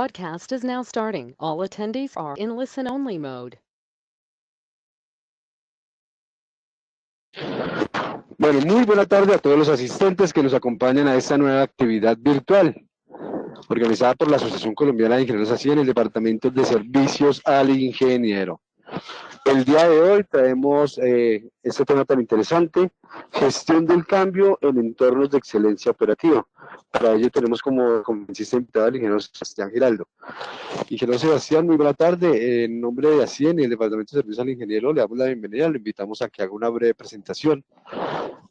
Broadcast is now starting. All attendees are in listen-only mode. Bueno, muy buena tarde a todos los asistentes que nos acompañan a esta nueva actividad virtual, organizada por la Asociación Colombiana de Ingenieros ASI en el Departamento de Servicios al Ingeniero. El día de hoy traemos este tema tan interesante, gestión del cambio en entornos de excelencia operativa. Para ello tenemos como conferencista invitado al ingeniero Sebastián Giraldo. Ingeniero Sebastián, muy buena tarde. En nombre de ASIEN y el Departamento de Servicios al Ingeniero, le damos la bienvenida, lo invitamos a que haga una breve presentación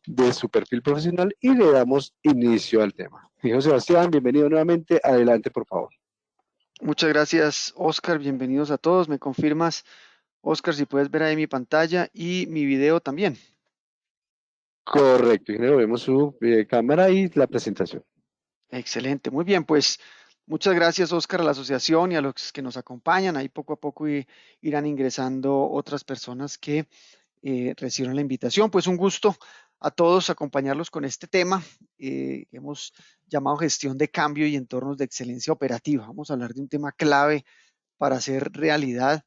de su perfil profesional y le damos inicio al tema. Ingeniero Sebastián, bienvenido nuevamente. Adelante, por favor. Muchas gracias, Oscar. Bienvenidos a todos. ¿Me confirmas, Oscar, si puedes ver ahí mi pantalla y mi video también? Correcto, ingeniero. Vemos su cámara y la presentación. Excelente. Muy bien, pues muchas gracias, Oscar, a la asociación y a los que nos acompañan. Ahí poco a poco irán ingresando otras personas que recibieron la invitación. Pues un gusto a todos acompañarlos con este tema que hemos llamado gestión de cambio y entornos de excelencia operativa. Vamos a hablar de un tema clave para hacer realidad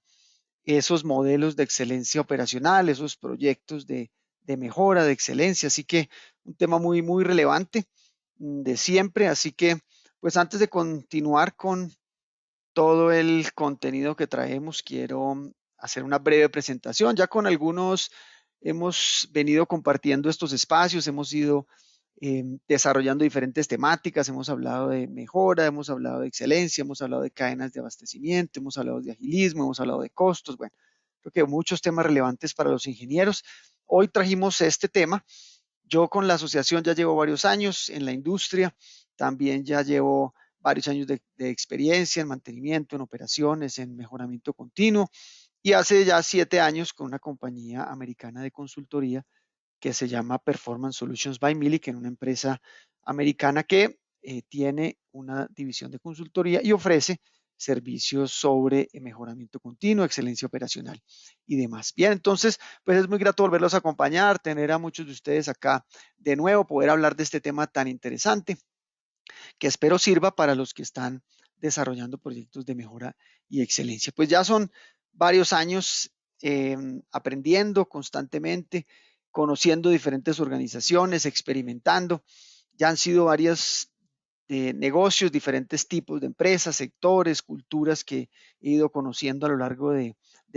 esos modelos de excelencia operacional, esos proyectos de mejora, de excelencia. Así que un tema muy, muy relevante de siempre. Así que, pues antes de continuar con todo el contenido que traemos, quiero hacer una breve presentación. Ya con algunos hemos venido compartiendo estos espacios, hemos ido desarrollando diferentes temáticas, hemos hablado de mejora, hemos hablado de excelencia, hemos hablado de cadenas de abastecimiento, hemos hablado de agilismo, hemos hablado de costos, bueno, creo que muchos temas relevantes para los ingenieros. Hoy trajimos este tema. Yo con la asociación ya llevo varios años en la industria, también ya llevo varios años de experiencia en mantenimiento, en operaciones, en mejoramiento continuo, y hace ya 7 años con una compañía americana de consultoría que se llama Performance Solutions by Mili, que es una empresa americana que tiene una división de consultoría y ofrece servicios sobre mejoramiento continuo, excelencia operacional y demás. Bien, entonces, pues es muy grato volverlos a acompañar, tener a muchos de ustedes acá de nuevo, poder hablar de este tema tan interesante que espero sirva para los que están desarrollando proyectos de mejora y excelencia. Pues ya son varios años aprendiendo constantemente, conociendo diferentes organizaciones, experimentando. Ya han sido varios negocios, diferentes tipos de empresas, sectores, culturas que he ido conociendo a lo largo de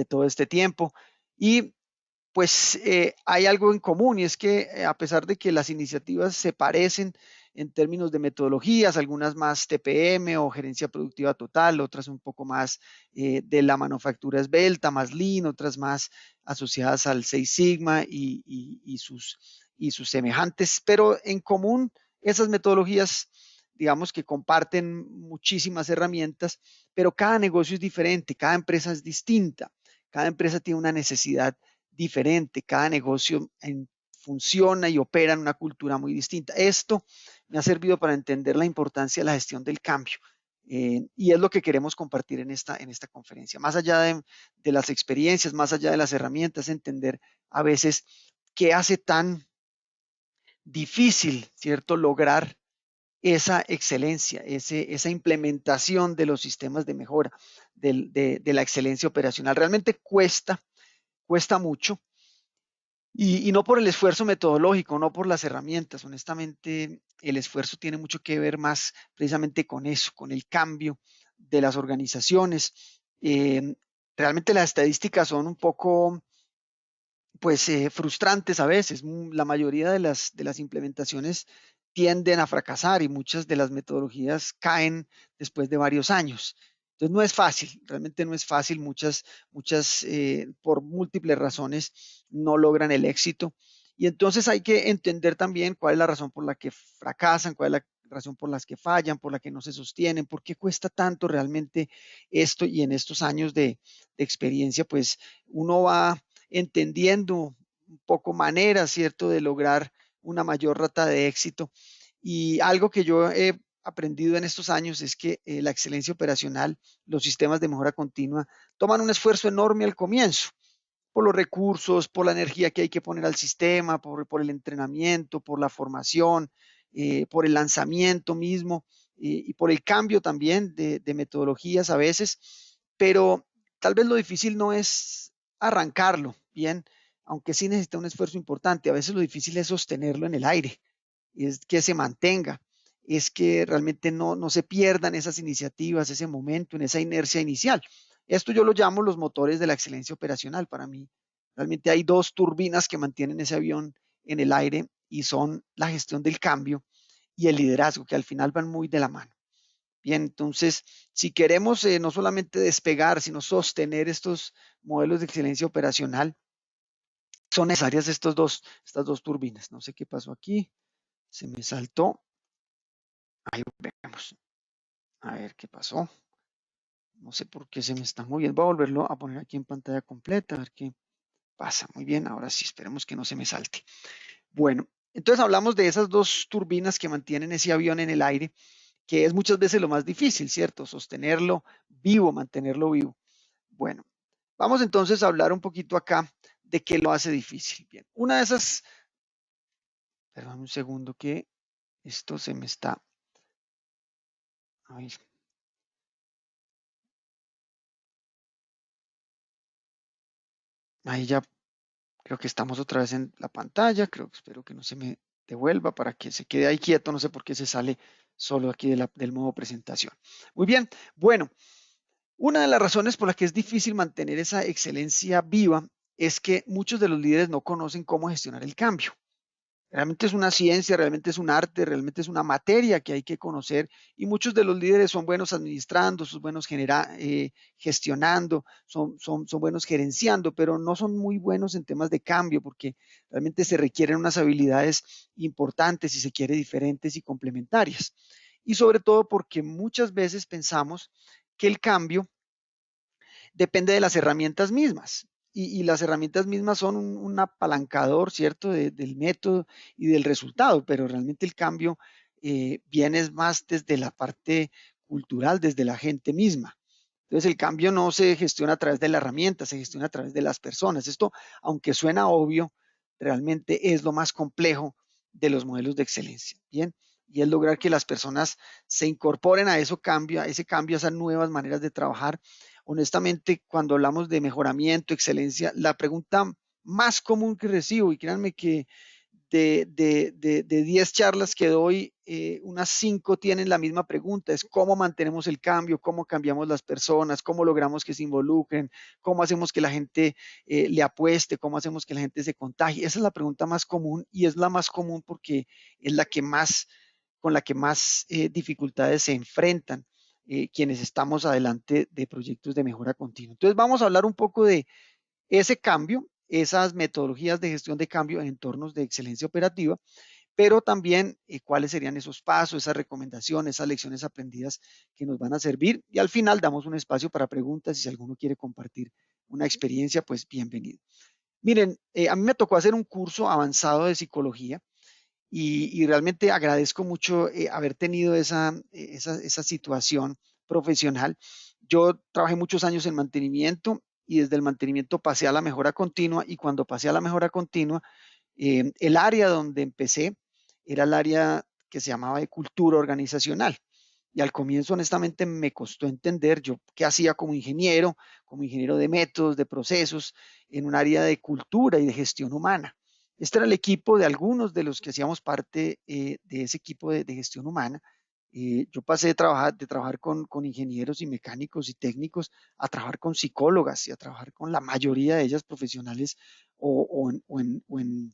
todo este tiempo. Y pues hay algo en común y es que a pesar de que las iniciativas se parecen en términos de metodologías, algunas más TPM o gerencia productiva total, otras un poco más de la manufactura esbelta, más lean, otras más asociadas al Six Sigma y sus semejantes, pero en común esas metodologías, digamos que comparten muchísimas herramientas, pero cada negocio es diferente, cada empresa es distinta, cada empresa tiene una necesidad diferente, cada negocio funciona y opera en una cultura muy distinta. Esto me ha servido para entender la importancia de la gestión del cambio y es lo que queremos compartir en esta conferencia. Más allá de las experiencias, más allá de las herramientas, entender a veces qué hace tan difícil, ¿cierto?, lograr esa excelencia, esa implementación de los sistemas de mejora, de la excelencia operacional. Realmente cuesta mucho. Y no por el esfuerzo metodológico, no por las herramientas. Honestamente, el esfuerzo tiene mucho que ver más precisamente con eso, con el cambio de las organizaciones. Realmente las estadísticas son un poco, pues, frustrantes a veces. La mayoría de las implementaciones tienden a fracasar y muchas de las metodologías caen después de varios años. Entonces no es fácil, realmente no es fácil, muchas por múltiples razones no logran el éxito. Y entonces hay que entender también cuál es la razón por la que fracasan, cuál es la razón por las que fallan, por la que no se sostienen, por qué cuesta tanto realmente esto. Y en estos años de experiencia, pues uno va entendiendo un poco maneras, ¿cierto?, de lograr una mayor rata de éxito. Y algo que yo he aprendido en estos años es que la excelencia operacional, los sistemas de mejora continua, toman un esfuerzo enorme al comienzo, por los recursos, por la energía que hay que poner al sistema, por el entrenamiento, por la formación, por el lanzamiento mismo, y por el cambio también de metodologías a veces, pero tal vez lo difícil no es arrancarlo, bien, aunque sí necesita un esfuerzo importante. A veces lo difícil es sostenerlo en el aire, es que se mantenga, es que realmente no se pierdan esas iniciativas, ese momento, en esa inercia inicial. Esto yo lo llamo los motores de la excelencia operacional. Para mí, realmente hay dos turbinas que mantienen ese avión en el aire y son la gestión del cambio y el liderazgo, que al final van muy de la mano. Bien, entonces, si queremos no solamente despegar, sino sostener estos modelos de excelencia operacional, son necesarias estas dos turbinas. No sé qué pasó aquí, se me saltó. Ahí vemos. A ver qué pasó. No sé por qué se me está moviendo. Voy a volverlo a poner aquí en pantalla completa, a ver qué pasa. Muy bien, ahora sí, esperemos que no se me salte. Bueno, entonces hablamos de esas dos turbinas que mantienen ese avión en el aire, que es muchas veces lo más difícil, ¿cierto? Sostenerlo vivo, mantenerlo vivo. Bueno, vamos entonces a hablar un poquito acá de qué lo hace difícil. Bien, una de esas, perdón un segundo que esto se me está, ay, ahí ya creo que estamos otra vez en la pantalla, espero que no se me devuelva para que se quede ahí quieto, no sé por qué se sale solo aquí del modo presentación. Muy bien, bueno, una de las razones por las que es difícil mantener esa excelencia viva es que muchos de los líderes no conocen cómo gestionar el cambio. Realmente es una ciencia, realmente es un arte, realmente es una materia que hay que conocer y muchos de los líderes son buenos administrando, son buenos gestionando, son buenos gerenciando, pero no son muy buenos en temas de cambio porque realmente se requieren unas habilidades importantes y se quiere diferentes y complementarias. Y sobre todo porque muchas veces pensamos que el cambio depende de las herramientas mismas. Y las herramientas mismas son un apalancador, ¿cierto?, del método y del resultado, pero realmente el cambio viene más desde la parte cultural, desde la gente misma. Entonces el cambio no se gestiona a través de la herramienta, se gestiona a través de las personas. Esto, aunque suena obvio, realmente es lo más complejo de los modelos de excelencia. Bien, y es lograr que las personas se incorporen a ese cambio, a esas nuevas maneras de trabajar. Honestamente, cuando hablamos de mejoramiento, excelencia, la pregunta más común que recibo, y créanme que de 10 charlas que doy, unas 5 tienen la misma pregunta, es cómo mantenemos el cambio, cómo cambiamos las personas, cómo logramos que se involucren, cómo hacemos que la gente le apueste, cómo hacemos que la gente se contagie. Esa es la pregunta más común y es la más común porque es la que más, con la que más dificultades se enfrentan quienes estamos adelante de proyectos de mejora continua. Entonces vamos a hablar un poco de ese cambio, esas metodologías de gestión de cambio en entornos de excelencia operativa, pero también cuáles serían esos pasos, esas recomendaciones, esas lecciones aprendidas que nos van a servir. Y al final damos un espacio para preguntas y si alguno quiere compartir una experiencia, pues bienvenido. Miren, a mí me tocó hacer un curso avanzado de psicología y realmente agradezco mucho haber tenido esa situación profesional. Yo trabajé muchos años en mantenimiento y desde el mantenimiento pasé a la mejora continua y cuando pasé a la mejora continua, el área donde empecé era el área que se llamaba de cultura organizacional. Y al comienzo, honestamente, me costó entender yo qué hacía como ingeniero de métodos, de procesos, en un área de cultura y de gestión humana. Este era el equipo de algunos de los que hacíamos parte de ese equipo de gestión humana. Yo pasé de trabajar con ingenieros y mecánicos y técnicos a trabajar con psicólogas y a trabajar con la mayoría de ellas profesionales o en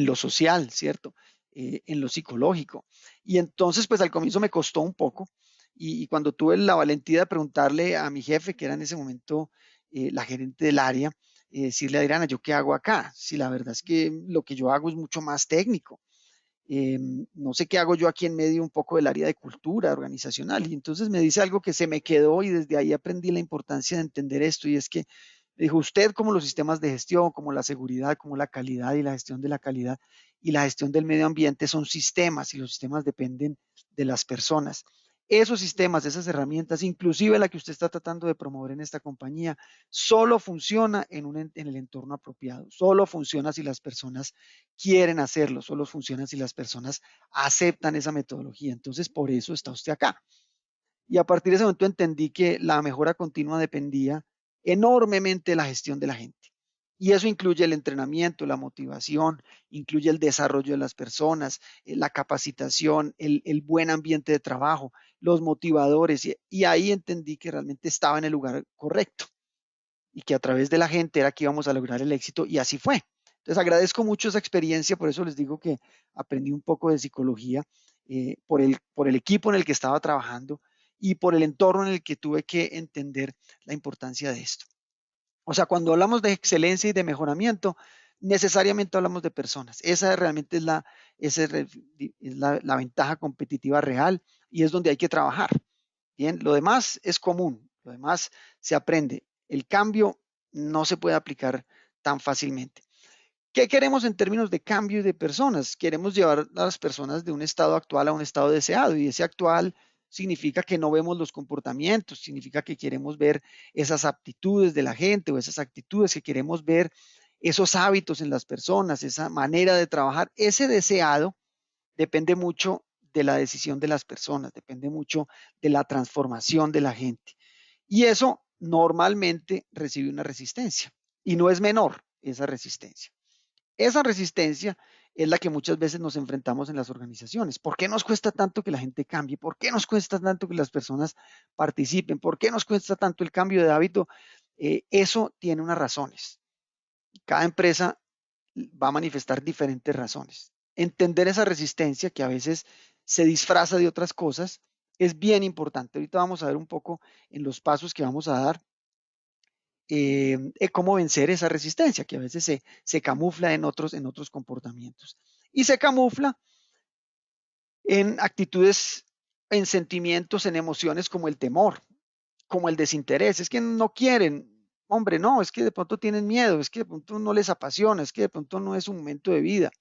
lo social, ¿cierto? En lo psicológico. Y entonces, pues al comienzo me costó un poco y cuando tuve la valentía de preguntarle a mi jefe, que era en ese momento la gerente del área, decirle a Adriana, ¿yo qué hago acá? Si la verdad es que lo que yo hago es mucho más técnico. No sé qué hago yo aquí en medio un poco del área de cultura organizacional. Y entonces me dice algo que se me quedó y desde ahí aprendí la importancia de entender esto y es que me dijo, usted como los sistemas de gestión, como la seguridad, como la calidad y la gestión de la calidad y la gestión del medio ambiente son sistemas y los sistemas dependen de las personas. esos sistemas, esas herramientas, inclusive la que usted está tratando de promover en esta compañía, solo funciona en el entorno apropiado, solo funciona si las personas quieren hacerlo, solo funciona si las personas aceptan esa metodología. Entonces, por eso está usted acá. Y a partir de ese momento entendí que la mejora continua dependía enormemente de la gestión de la gente. Y eso incluye el entrenamiento, la motivación, incluye el desarrollo de las personas, la capacitación, el buen ambiente de trabajo, los motivadores. Y ahí entendí que realmente estaba en el lugar correcto y que a través de la gente era que íbamos a lograr el éxito y así fue. Entonces agradezco mucho esa experiencia, por eso les digo que aprendí un poco de psicología por el equipo en el que estaba trabajando y por el entorno en el que tuve que entender la importancia de esto. O sea, cuando hablamos de excelencia y de mejoramiento, necesariamente hablamos de personas. Esa realmente es la ventaja competitiva real y es donde hay que trabajar. Bien, lo demás es común, lo demás se aprende. El cambio no se puede aplicar tan fácilmente. ¿Qué queremos en términos de cambio y de personas? Queremos llevar a las personas de un estado actual a un estado deseado y ese actual significa que no vemos los comportamientos, significa que queremos ver esas aptitudes de la gente o esas actitudes, que queremos ver esos hábitos en las personas, esa manera de trabajar. Ese deseado depende mucho de la decisión de las personas, depende mucho de la transformación de la gente. Y eso normalmente recibe una resistencia y no es menor esa resistencia. Esa resistencia es la que muchas veces nos enfrentamos en las organizaciones. ¿Por qué nos cuesta tanto que la gente cambie? ¿Por qué nos cuesta tanto que las personas participen? ¿Por qué nos cuesta tanto el cambio de hábito? Eso tiene unas razones. Cada empresa va a manifestar diferentes razones. Entender esa resistencia que a veces se disfraza de otras cosas es bien importante. Ahorita vamos a ver un poco en los pasos que vamos a dar cómo vencer esa resistencia que a veces se camufla en otros comportamientos. Y se camufla en actitudes, en sentimientos, en emociones como el temor, como el desinterés. Es que no quieren, hombre, no, es que de pronto tienen miedo, es que de pronto no les apasiona, es que de pronto no es un momento de vida,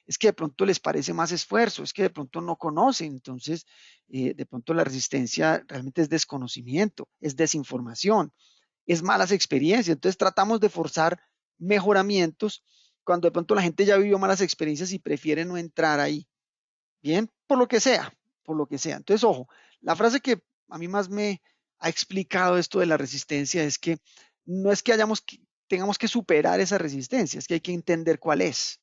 es que de pronto les parece más esfuerzo, es que de pronto no conocen. Entonces, de pronto la resistencia realmente es desconocimiento, es desinformación, es malas experiencias. Entonces tratamos de forzar mejoramientos cuando de pronto la gente ya vivió malas experiencias y prefiere no entrar ahí. Bien, por lo que sea, por lo que sea. Entonces, ojo, la frase que a mí más me ha explicado esto de la resistencia es que no es que tengamos que superar esa resistencia, es que hay que entender cuál es.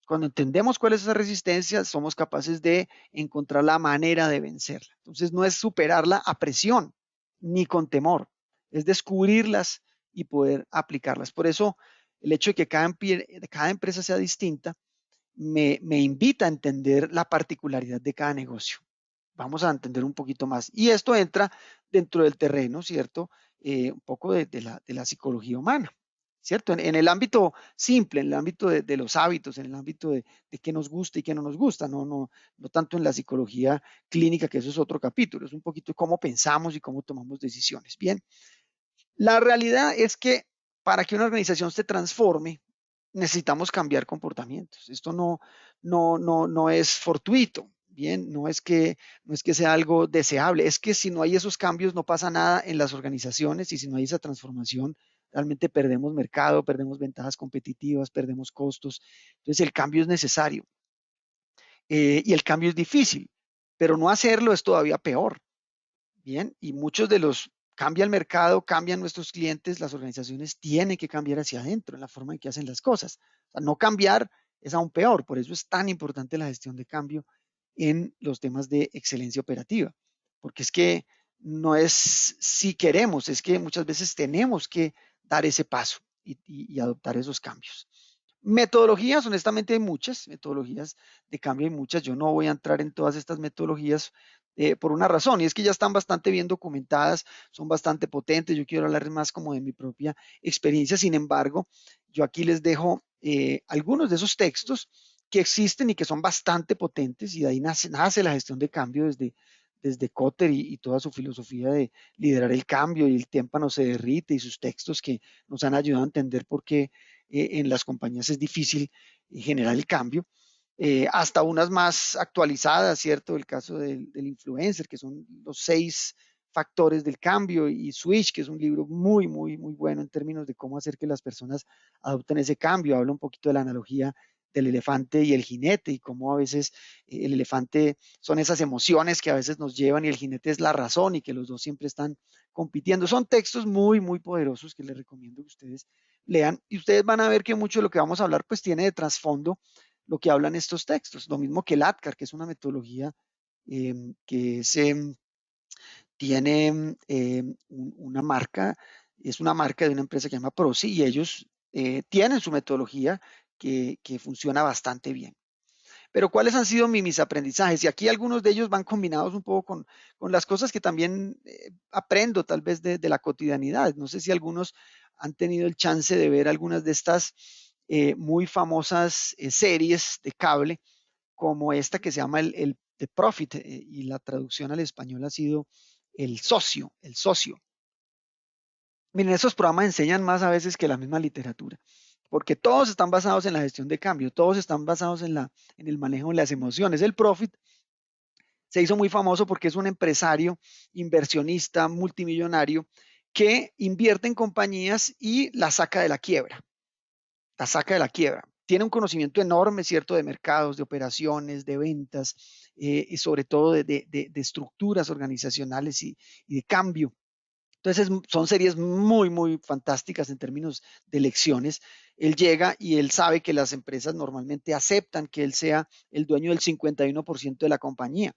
Cuando entendemos cuál es esa resistencia, somos capaces de encontrar la manera de vencerla. Entonces, no es superarla a presión ni con temor, es descubrirlas y poder aplicarlas. Por eso, el hecho de que cada empresa sea distinta me invita a entender la particularidad de cada negocio. Vamos a entender un poquito más. Y esto entra dentro del terreno, ¿cierto? Un poco de la psicología humana, ¿cierto? En el ámbito simple, en el ámbito de los hábitos, en el ámbito de qué nos gusta y qué no nos gusta, no tanto en la psicología clínica, que eso es otro capítulo, es un poquito cómo pensamos y cómo tomamos decisiones. Bien, la realidad es que para que una organización se transforme, necesitamos cambiar comportamientos. Esto no es fortuito, bien, no es que sea algo deseable, es que si no hay esos cambios no pasa nada en las organizaciones y si no hay esa transformación, realmente perdemos mercado, perdemos ventajas competitivas, perdemos costos. Entonces el cambio es necesario y el cambio es difícil, pero no hacerlo es todavía peor. Bien, y muchos de los cambia el mercado, cambian nuestros clientes, las organizaciones tienen que cambiar hacia adentro en la forma en que hacen las cosas. O sea, no cambiar es aún peor, por eso es tan importante la gestión de cambio en los temas de excelencia operativa, porque es que no es si queremos, es que muchas veces tenemos que dar ese paso y adoptar esos cambios. Metodologías, honestamente hay muchas, metodologías de cambio hay muchas, yo no voy a entrar en todas estas metodologías por una razón, y es que ya están bastante bien documentadas, son bastante potentes, yo quiero hablar más como de mi propia experiencia, sin embargo, yo aquí les dejo algunos de esos textos que existen y que son bastante potentes, y de ahí nace la gestión de cambio desde Kotter y toda su filosofía de liderar el cambio, y el témpano se derrite, y sus textos que nos han ayudado a entender por qué en las compañías es difícil generar el cambio. hasta unas más actualizadas, ¿cierto? El caso del influencer, que son los 6 factores del cambio, y Switch, que es un libro muy, muy, muy bueno en términos de cómo hacer que las personas adopten ese cambio. Habla un poquito de la analogía del elefante y el jinete, y cómo a veces el elefante son esas emociones que a veces nos llevan y el jinete es la razón, y que los dos siempre están compitiendo. Son textos muy, muy poderosos que les recomiendo que ustedes lean, y ustedes van a ver que mucho de lo que vamos a hablar pues tiene de trasfondo lo que hablan estos textos. Lo mismo que el ADKAR, que es una metodología que tiene una marca, es una marca de una empresa que se llama Proci, y ellos tienen su metodología que funciona bastante bien. Pero ¿cuáles han sido mis aprendizajes? Y aquí algunos de ellos van combinados un poco con las cosas que también aprendo tal vez de la cotidianidad. No sé si algunos han tenido el chance de ver algunas de estas muy famosas series de cable, como esta que se llama el The Profit, y la traducción al español ha sido El Socio, El Socio. Miren, esos programas enseñan más a veces que la misma literatura, porque todos están basados en la gestión de cambio, todos están basados en el manejo de las emociones. El Profit se hizo muy famoso porque es un empresario, inversionista, multimillonario, que invierte en compañías y la saca de la quiebra. La saca de la quiebra. Tiene un conocimiento enorme, ¿cierto?, de mercados, de operaciones, de ventas, y sobre todo de estructuras organizacionales y de cambio. Entonces son series muy, muy fantásticas en términos de lecciones. Él llega y él sabe que las empresas normalmente aceptan que él sea el dueño del 51% de la compañía,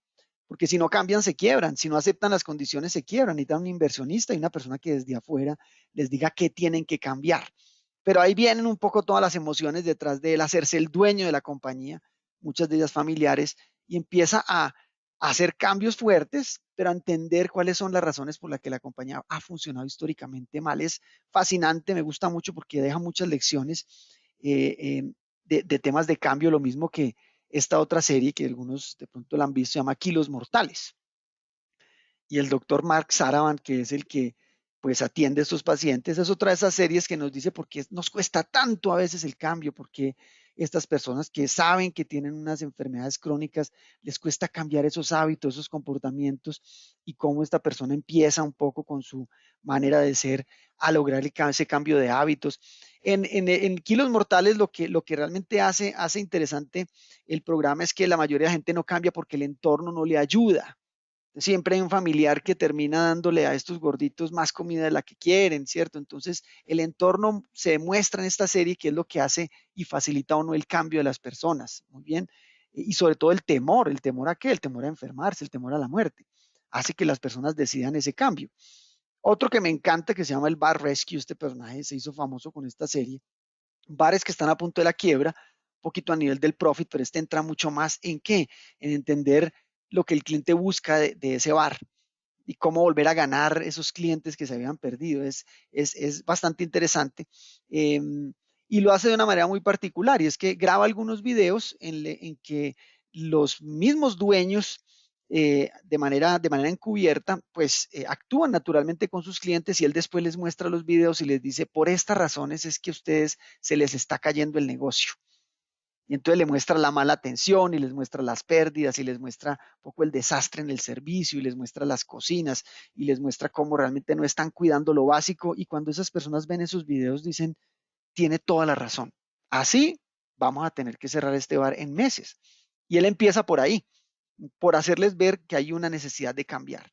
porque si no cambian se quiebran, si no aceptan las condiciones se quiebran. Necesitan un inversionista y una persona que desde afuera les diga qué tienen que cambiar. Pero ahí vienen un poco todas las emociones detrás de él, hacerse el dueño de la compañía, muchas de ellas familiares, y empieza a hacer cambios fuertes, pero a entender cuáles son las razones por las que la compañía ha funcionado históricamente mal. Es fascinante, me gusta mucho porque deja muchas lecciones de temas de cambio, lo mismo que esta otra serie que algunos de pronto la han visto, se llama Kilos Mortales. Y el doctor Mark Saravan, que es el que pues atiende a estos pacientes, es otra de esas series que nos dice por qué nos cuesta tanto a veces el cambio, porque estas personas que saben que tienen unas enfermedades crónicas, les cuesta cambiar esos hábitos, esos comportamientos, y cómo esta persona empieza un poco con su manera de ser a lograr ese cambio de hábitos. En Kilos Mortales lo que realmente hace interesante el programa es que la mayoría de la gente no cambia porque el entorno no le ayuda. Siempre hay un familiar que termina dándole a estos gorditos más comida de la que quieren, ¿cierto? Entonces, el entorno se demuestra en esta serie que es lo que hace y facilita o no el cambio de las personas. Muy bien. Y sobre todo ¿el temor a qué? El temor a enfermarse, el temor a la muerte. Hace que las personas decidan ese cambio. Otro que me encanta, que se llama el Bar Rescue, este personaje se hizo famoso con esta serie. Bares que están a punto de la quiebra, un poquito a nivel del profit, pero este entra mucho más en qué, en entender lo que el cliente busca de ese bar y cómo volver a ganar esos clientes que se habían perdido. Es bastante interesante, y lo hace de una manera muy particular, y es que graba algunos videos en que los mismos dueños, de manera encubierta, pues actúan naturalmente con sus clientes, y él después les muestra los videos y les dice, por estas razones es que a ustedes se les está cayendo el negocio. Y entonces le muestra la mala atención y les muestra las pérdidas y les muestra un poco el desastre en el servicio y les muestra las cocinas y les muestra cómo realmente no están cuidando lo básico. Y cuando esas personas ven esos videos dicen, tiene toda la razón. Así vamos a tener que cerrar este bar en meses. Y él empieza por ahí, por hacerles ver que hay una necesidad de cambiar.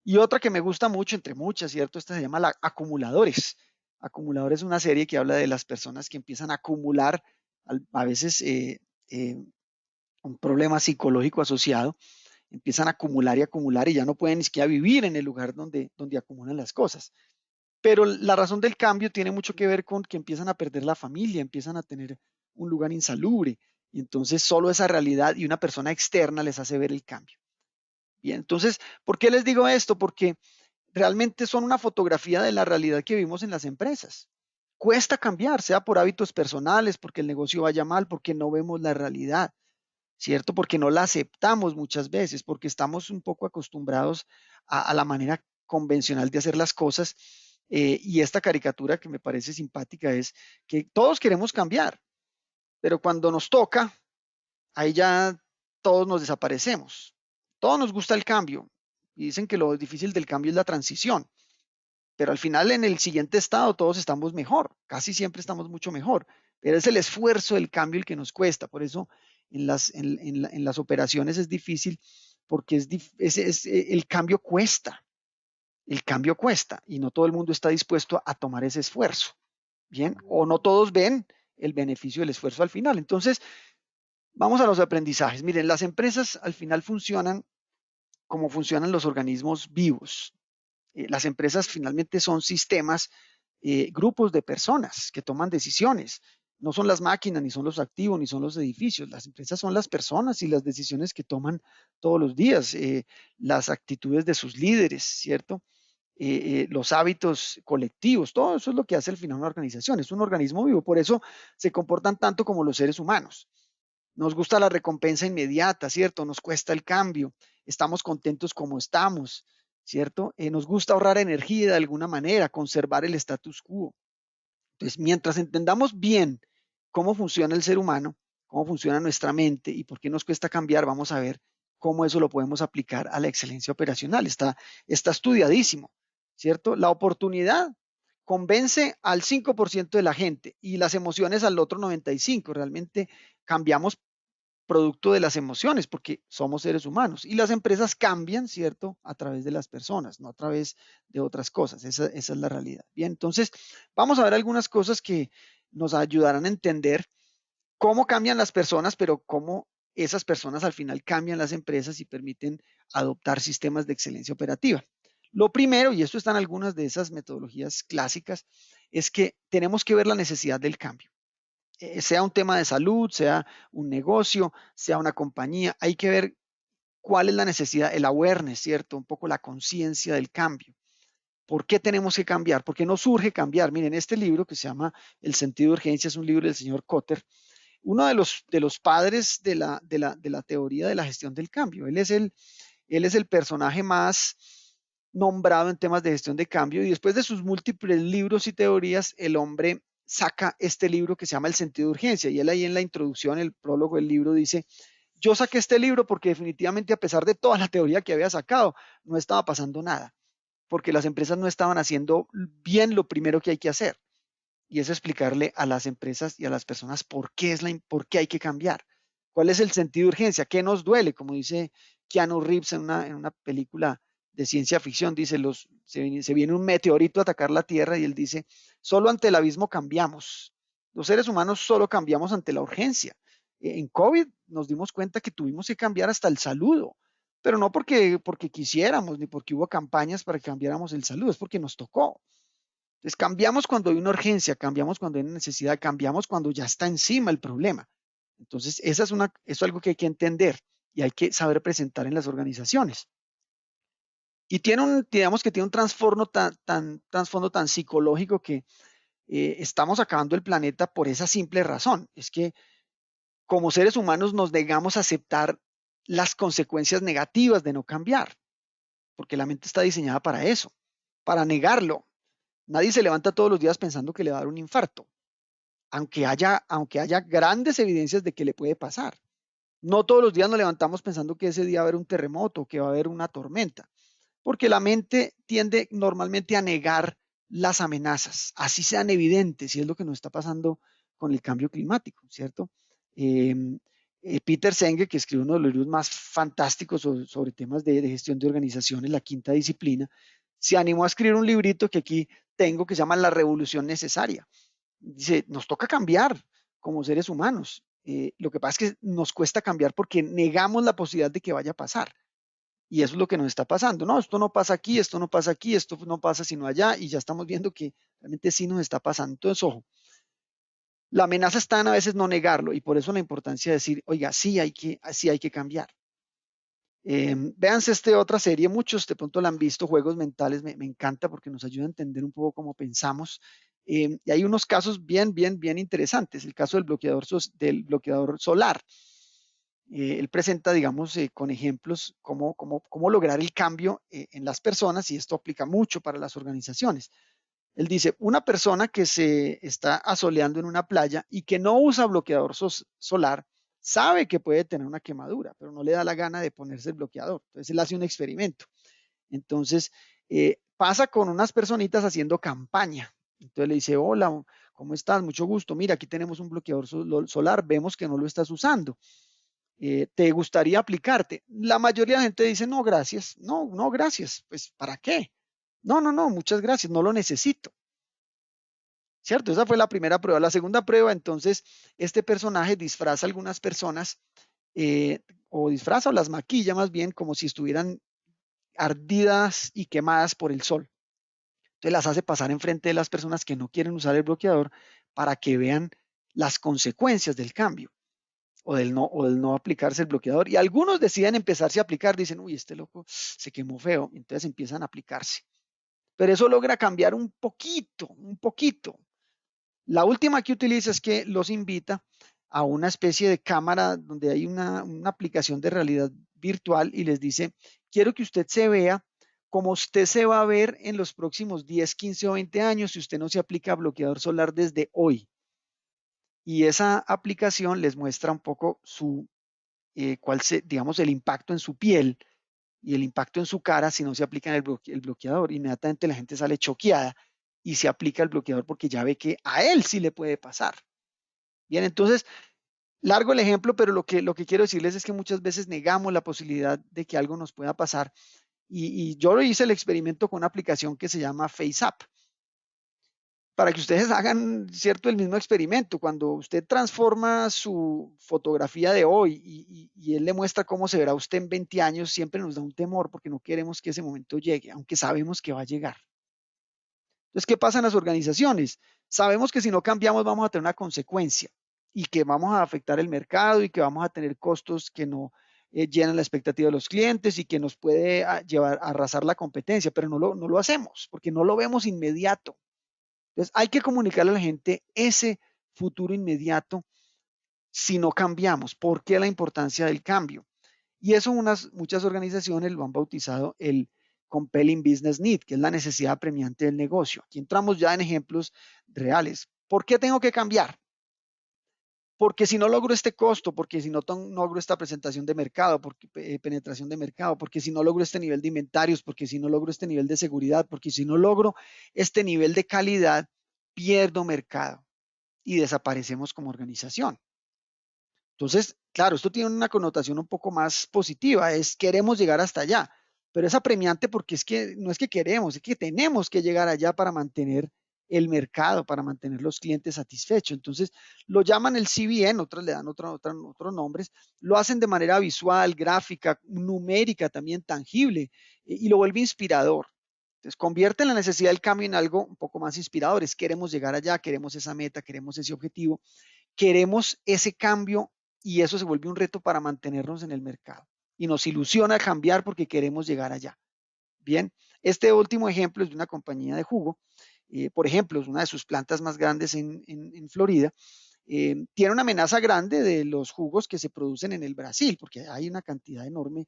Y otra que me gusta mucho, entre muchas, ¿cierto? Esta se llama Acumuladores. Acumuladores es una serie que habla de las personas que empiezan a acumular a veces un problema psicológico asociado, empiezan a acumular y ya no pueden ni siquiera vivir en el lugar donde acumulan las cosas. Pero la razón del cambio tiene mucho que ver con que empiezan a perder la familia, empiezan a tener un lugar insalubre, y entonces solo esa realidad y una persona externa les hace ver el cambio. Bien, entonces, ¿por qué les digo esto? Porque realmente son una fotografía de la realidad que vivimos en las empresas. Cuesta cambiar, sea por hábitos personales, porque el negocio vaya mal, porque no vemos la realidad, ¿cierto? Porque no la aceptamos muchas veces, porque estamos un poco acostumbrados a la manera convencional de hacer las cosas. Y esta caricatura que me parece simpática es que todos queremos cambiar, pero cuando nos toca, ahí ya todos nos desaparecemos. Todos nos gusta el cambio y dicen que lo difícil del cambio es la transición, pero al final en el siguiente estado todos estamos mejor, casi siempre estamos mucho mejor, pero es el esfuerzo del cambio el que nos cuesta. Por eso en las operaciones es difícil, porque el cambio cuesta. El cambio cuesta y no todo el mundo está dispuesto a tomar ese esfuerzo. Bien, o no todos ven el beneficio del esfuerzo al final. Entonces, vamos a los aprendizajes. Miren, las empresas al final funcionan como funcionan los organismos vivos. Las empresas finalmente son sistemas, grupos de personas que toman decisiones. No son las máquinas, ni son los activos, ni son los edificios. Las empresas son las personas y las decisiones que toman todos los días, las actitudes de sus líderes, ¿cierto? Los hábitos colectivos, todo eso es lo que hace al final una organización. Es un organismo vivo, por eso se comportan tanto como los seres humanos. Nos gusta la recompensa inmediata, ¿cierto? Nos cuesta el cambio, estamos contentos como estamos, ¿cierto? Nos gusta ahorrar energía de alguna manera, conservar el status quo. Entonces, mientras entendamos bien cómo funciona el ser humano, cómo funciona nuestra mente y por qué nos cuesta cambiar, vamos a ver cómo eso lo podemos aplicar a la excelencia operacional. Está estudiadísimo, ¿cierto? La oportunidad convence al 5% de la gente y las emociones al otro 95%. Realmente cambiamos producto de las emociones, porque somos seres humanos. Y las empresas cambian, ¿cierto? A través de las personas, no a través de otras cosas. Esa es la realidad. Bien, entonces vamos a ver algunas cosas que nos ayudarán a entender cómo cambian las personas, pero cómo esas personas al final cambian las empresas y permiten adoptar sistemas de excelencia operativa. Lo primero, y esto está en algunas de esas metodologías clásicas, es que tenemos que ver la necesidad del cambio. Sea un tema de salud, sea un negocio, sea una compañía, hay que ver cuál es la necesidad, el awareness, ¿cierto? Un poco la conciencia del cambio. ¿Por qué tenemos que cambiar? ¿Por qué nos surge cambiar? Miren, este libro que se llama El sentido de urgencia es un libro del señor Kotter, uno de los padres de la teoría de la gestión del cambio. Él es el personaje más nombrado en temas de gestión de cambio y después de sus múltiples libros y teorías, el hombre saca este libro que se llama El sentido de urgencia y él ahí en la introducción, el prólogo del libro dice, yo saqué este libro porque definitivamente a pesar de toda la teoría que había sacado, no estaba pasando nada, porque las empresas no estaban haciendo bien lo primero que hay que hacer y es explicarle a las empresas y a las personas por qué hay que cambiar, cuál es el sentido de urgencia, qué nos duele, como dice Keanu Reeves en una película de ciencia ficción, dice, se viene un meteorito a atacar la Tierra y él dice, solo ante el abismo cambiamos. Los seres humanos solo cambiamos ante la urgencia. En COVID nos dimos cuenta que tuvimos que cambiar hasta el saludo, pero no porque quisiéramos ni porque hubo campañas para que cambiáramos el saludo, es porque nos tocó. Entonces cambiamos cuando hay una urgencia, cambiamos cuando hay una necesidad, cambiamos cuando ya está encima el problema. Entonces, eso es algo que hay que entender y hay que saber presentar en las organizaciones. Y digamos que tiene un trasfondo tan psicológico que estamos acabando el planeta por esa simple razón. Es que como seres humanos nos negamos a aceptar las consecuencias negativas de no cambiar, porque la mente está diseñada para eso, para negarlo. Nadie se levanta todos los días pensando que le va a dar un infarto, aunque haya grandes evidencias de que le puede pasar. No todos los días nos levantamos pensando que ese día va a haber un terremoto, que va a haber una tormenta, porque la mente tiende normalmente a negar las amenazas, así sean evidentes, y es lo que nos está pasando con el cambio climático, ¿cierto? Peter Senge, que escribe uno de los libros más fantásticos sobre temas de gestión de organizaciones, La Quinta Disciplina, se animó a escribir un librito que aquí tengo que se llama La Revolución Necesaria. Dice, nos toca cambiar como seres humanos. Lo que pasa es que nos cuesta cambiar porque negamos la posibilidad de que vaya a pasar. Y eso es lo que nos está pasando. No, esto no pasa aquí, esto no pasa aquí, esto no pasa sino allá, y ya estamos viendo que realmente sí nos está pasando. Entonces, ojo, la amenaza está en a veces no negarlo, y por eso la importancia de decir, oiga, sí hay que cambiar. Véanse otra serie, muchos de pronto la han visto, Juegos Mentales, me encanta porque nos ayuda a entender un poco cómo pensamos. Y hay unos casos bien interesantes. El caso del bloqueador solar. Él presenta, digamos, con ejemplos cómo lograr el cambio en las personas, y esto aplica mucho para las organizaciones. Él dice, una persona que se está asoleando en una playa y que no usa bloqueador solar sabe que puede tener una quemadura, pero no le da la gana de ponerse el bloqueador. Entonces él hace un experimento. Entonces pasa con unas personitas haciendo campaña. Entonces le dice, hola, ¿cómo estás? Mucho gusto. Mira, aquí tenemos un bloqueador solar, vemos que no lo estás usando. ¿Te gustaría aplicarte? La mayoría de la gente dice, no, gracias. No, no, gracias. Pues, ¿para qué? No, no, no, muchas gracias, no lo necesito. ¿Cierto? Esa fue la primera prueba. La segunda prueba, entonces, este personaje disfraza a algunas personas o disfraza o las maquilla más bien como si estuvieran ardidas y quemadas por el sol. Entonces las hace pasar enfrente de las personas que no quieren usar el bloqueador para que vean las consecuencias del cambio o del no aplicarse el bloqueador. Y algunos deciden empezarse a aplicar, dicen, uy, este loco se quemó feo, entonces empiezan a aplicarse. Pero eso logra cambiar un poquito, un poquito. La última que utiliza es que los invita a una especie de cámara donde hay una aplicación de realidad virtual y les dice, quiero que usted se vea como usted se va a ver en los próximos 10, 15 o 20 años si usted no se aplica bloqueador solar desde hoy. Y esa aplicación les muestra un poco digamos, el impacto en su piel y el impacto en su cara si no se aplica el bloqueador. Inmediatamente la gente sale choqueada y se aplica el bloqueador porque ya ve que a él sí le puede pasar. Bien, entonces, largo el ejemplo, pero lo que quiero decirles es que muchas veces negamos la posibilidad de que algo nos pueda pasar. Y yo hice el experimento con una aplicación que se llama FaceApp. Para que ustedes hagan, cierto, el mismo experimento. Cuando usted transforma su fotografía de hoy y él le muestra cómo se verá usted en 20 años, siempre nos da un temor porque no queremos que ese momento llegue, aunque sabemos que va a llegar. Entonces, ¿qué pasa en las organizaciones? Sabemos que si no cambiamos vamos a tener una consecuencia y que vamos a afectar el mercado y que vamos a tener costos que no llenan la expectativa de los clientes y que nos puede llevar a arrasar la competencia, pero no lo hacemos porque no lo vemos inmediato. Entonces, hay que comunicarle a la gente ese futuro inmediato si no cambiamos. ¿Por qué la importancia del cambio? Y eso muchas organizaciones lo han bautizado el compelling business need, que es la necesidad apremiante del negocio. Aquí entramos ya en ejemplos reales. ¿Por qué tengo que cambiar? Porque si no logro este costo, porque si no logro esta presentación de mercado, porque penetración de mercado, porque si no logro este nivel de inventarios, porque si no logro este nivel de seguridad, porque si no logro este nivel de calidad, pierdo mercado y desaparecemos como organización. Entonces, claro, esto tiene una connotación un poco más positiva, es queremos llegar hasta allá, pero es apremiante porque es que no es que queremos, es que tenemos que llegar allá para mantener el mercado, para mantener los clientes satisfechos. Entonces, lo llaman el CBN, otros le dan otros nombres, lo hacen de manera visual, gráfica, numérica, también tangible, y lo vuelve inspirador. Entonces, convierte la necesidad del cambio en algo un poco más inspirador. Queremos llegar allá, queremos esa meta, queremos ese objetivo, queremos ese cambio y eso se vuelve un reto para mantenernos en el mercado. Y nos ilusiona cambiar porque queremos llegar allá. Bien, este último ejemplo es de una compañía de jugo. Por ejemplo, es una de sus plantas más grandes en Florida. Tiene una amenaza grande de los jugos que se producen en el Brasil, porque hay una cantidad enorme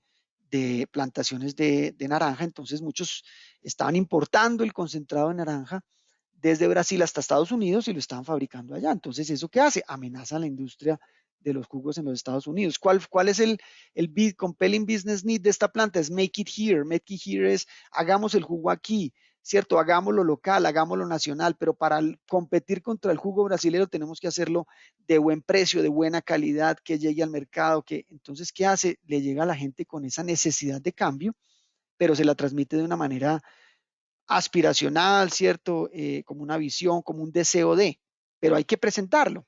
de plantaciones de naranja. Entonces, muchos estaban importando el concentrado de naranja desde Brasil hasta Estados Unidos y lo estaban fabricando allá. Entonces, ¿eso qué hace? Amenaza a la industria de los jugos en los Estados Unidos. ¿Cuál es el compelling business need de esta planta? Es make it here. Make it here es hagamos el jugo aquí, ¿cierto? Hagámoslo local, hagámoslo nacional, pero para competir contra el jugo brasileño tenemos que hacerlo de buen precio, de buena calidad, que llegue al mercado. Entonces, ¿qué hace? Le llega a la gente con esa necesidad de cambio, pero se la transmite de una manera aspiracional, ¿cierto? Como una visión, como un deseo de, pero hay que presentarlo.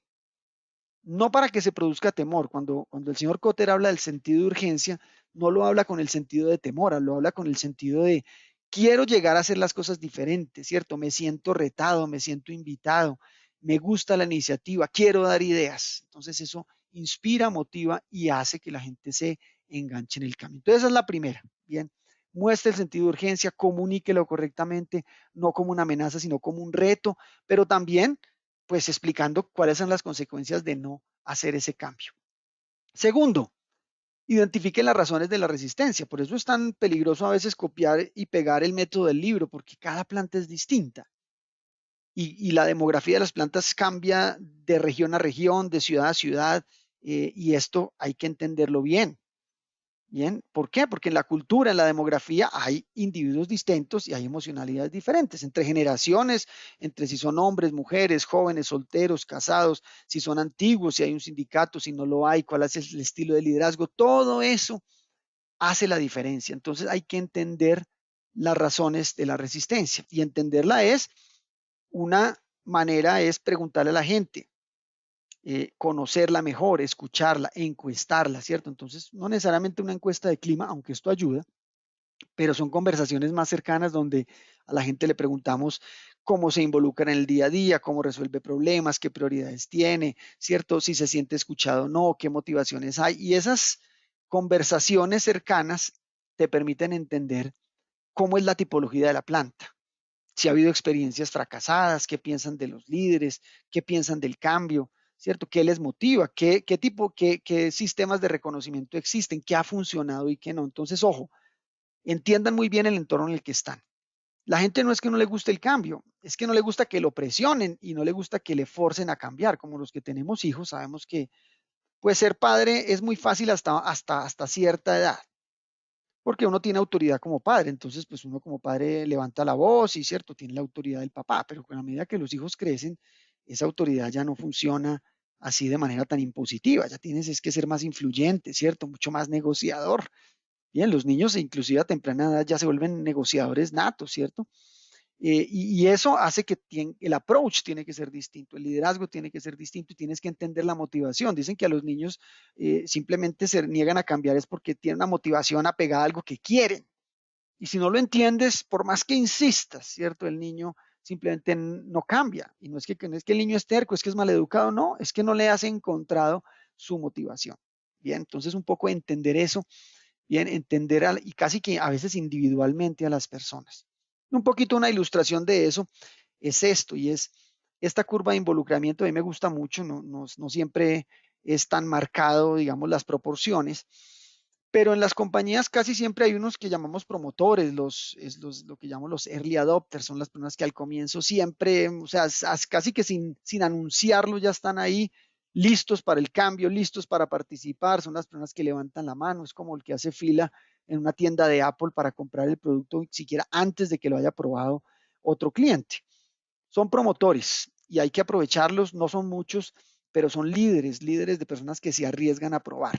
No para que se produzca temor. Cuando el señor Kotter habla del sentido de urgencia, no lo habla con el sentido de temor, lo habla con el sentido de quiero llegar a hacer las cosas diferentes, ¿cierto? Me siento retado, me siento invitado, me gusta la iniciativa, quiero dar ideas. Entonces eso inspira, motiva y hace que la gente se enganche en el camino. Entonces esa es la primera, ¿bien? Muestre el sentido de urgencia, comuníquelo correctamente, no como una amenaza, sino como un reto, pero también pues explicando cuáles son las consecuencias de no hacer ese cambio. Segundo, identifiquen las razones de la resistencia. Por eso es tan peligroso a veces copiar y pegar el método del libro, porque cada planta es distinta. Y la demografía de las plantas cambia de región a región, de ciudad a ciudad, y esto hay que entenderlo bien. Bien, ¿por qué? Porque en la cultura, en la demografía, hay individuos distintos y hay emocionalidades diferentes entre generaciones, entre si son hombres, mujeres, jóvenes, solteros, casados, si son antiguos, si hay un sindicato, si no lo hay, cuál es el estilo de liderazgo. Todo eso hace la diferencia. Entonces hay que entender las razones de la resistencia y entenderla es una manera es preguntarle a la gente, conocerla mejor, escucharla, encuestarla, ¿cierto? Entonces, no necesariamente una encuesta de clima, aunque esto ayuda, pero son conversaciones más cercanas donde a la gente le preguntamos cómo se involucra en el día a día, cómo resuelve problemas, qué prioridades tiene, ¿cierto? Si se siente escuchado o no, qué motivaciones hay. Y esas conversaciones cercanas te permiten entender cómo es la tipología de la planta, si ha habido experiencias fracasadas, qué piensan de los líderes, qué piensan del cambio, ¿cierto? ¿Qué les motiva? ¿Qué sistemas de reconocimiento existen? ¿Qué ha funcionado y qué no? Entonces, ojo, entiendan muy bien el entorno en el que están. La gente no es que no le guste el cambio, es que no le gusta que lo presionen y no le gusta que le forcen a cambiar. Como los que tenemos hijos, sabemos que pues ser padre es muy fácil hasta cierta edad, porque uno tiene autoridad como padre, entonces pues uno como padre levanta la voz y cierto, tiene la autoridad del papá, pero con la medida que los hijos crecen, esa autoridad ya no funciona así de manera tan impositiva, ya tienes es que ser más influyente, cierto, mucho más negociador. Bien, los niños inclusive a temprana edad ya se vuelven negociadores natos, cierto. Y eso hace que el approach tiene que ser distinto, el liderazgo tiene que ser distinto y tienes que entender la motivación. Dicen que a los niños simplemente se niegan a cambiar es porque tienen una motivación apegada a algo que quieren. Y si no lo entiendes, por más que insistas, ¿cierto? El niño simplemente no cambia. Y no es que el niño es terco, es que es maleducado, no, es que no le has encontrado su motivación. Bien, entonces un poco entender eso, bien, entender y casi que a veces individualmente a las personas. Un poquito una ilustración de eso es esto, y es esta curva de involucramiento. A mí me gusta mucho, no siempre es tan marcado, digamos, las proporciones, pero en las compañías casi siempre hay unos que llamamos promotores, lo que llamamos los early adopters, son las personas que al comienzo siempre, o sea, casi que sin anunciarlo ya están ahí listos para el cambio, listos para participar, son las personas que levantan la mano, es como el que hace fila en una tienda de Apple para comprar el producto siquiera antes de que lo haya probado otro cliente. Son promotores y hay que aprovecharlos, no son muchos, pero son líderes de personas que se arriesgan a probar.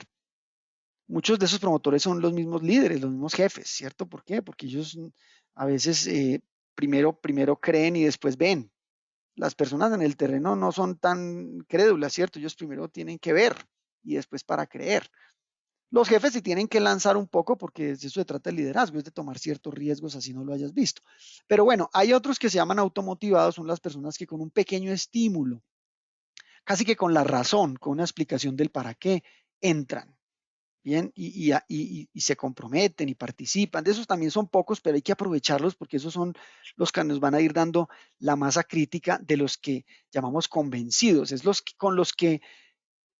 Muchos de esos promotores son los mismos líderes, los mismos jefes, ¿cierto? ¿Por qué? Porque ellos a veces primero creen y después ven. Las personas en el terreno no son tan crédulas, ¿cierto? Ellos primero tienen que ver y después para creer. Los jefes sí tienen que lanzar un poco porque de eso se trata el liderazgo, es de tomar ciertos riesgos así no lo hayas visto. Pero bueno, hay otros que se llaman automotivados, son las personas que con un pequeño estímulo, casi que con la razón, con una explicación del para qué, entran. Bien, y se comprometen y participan. De esos también son pocos, pero hay que aprovecharlos porque esos son los que nos van a ir dando la masa crítica de los que llamamos convencidos. Es con los que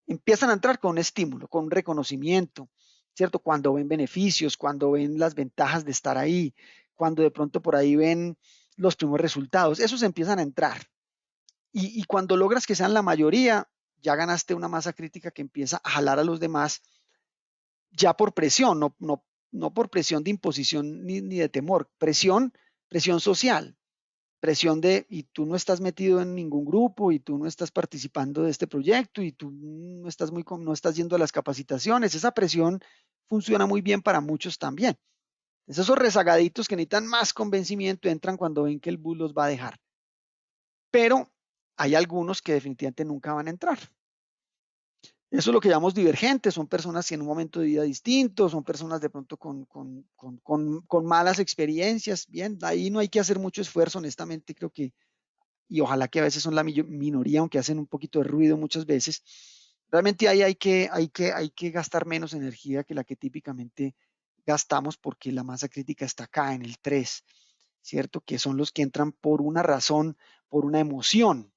empiezan a entrar con un estímulo, con un reconocimiento, ¿cierto? Cuando ven beneficios, cuando ven las ventajas de estar ahí, cuando de pronto por ahí ven los primeros resultados, esos empiezan a entrar. Y cuando logras que sean la mayoría, ya ganaste una masa crítica que empieza a jalar a los demás ya por presión, no por presión de imposición ni de temor, presión social, presión de, y tú no estás metido en ningún grupo, y tú no estás participando de este proyecto, y tú no estás yendo a las capacitaciones. Esa presión funciona muy bien para muchos también. Esos rezagaditos que necesitan más convencimiento entran cuando ven que el bus los va a dejar. Pero hay algunos que definitivamente nunca van a entrar. Eso es lo que llamamos divergentes, son personas que en un momento de vida distinto, son personas de pronto con malas experiencias. Bien, ahí no hay que hacer mucho esfuerzo, honestamente, creo que, y ojalá que a veces son la minoría, aunque hacen un poquito de ruido muchas veces. Realmente ahí hay que gastar menos energía que la que típicamente gastamos porque la masa crítica está acá en el 3, ¿cierto? Que son los que entran por una razón, por una emoción.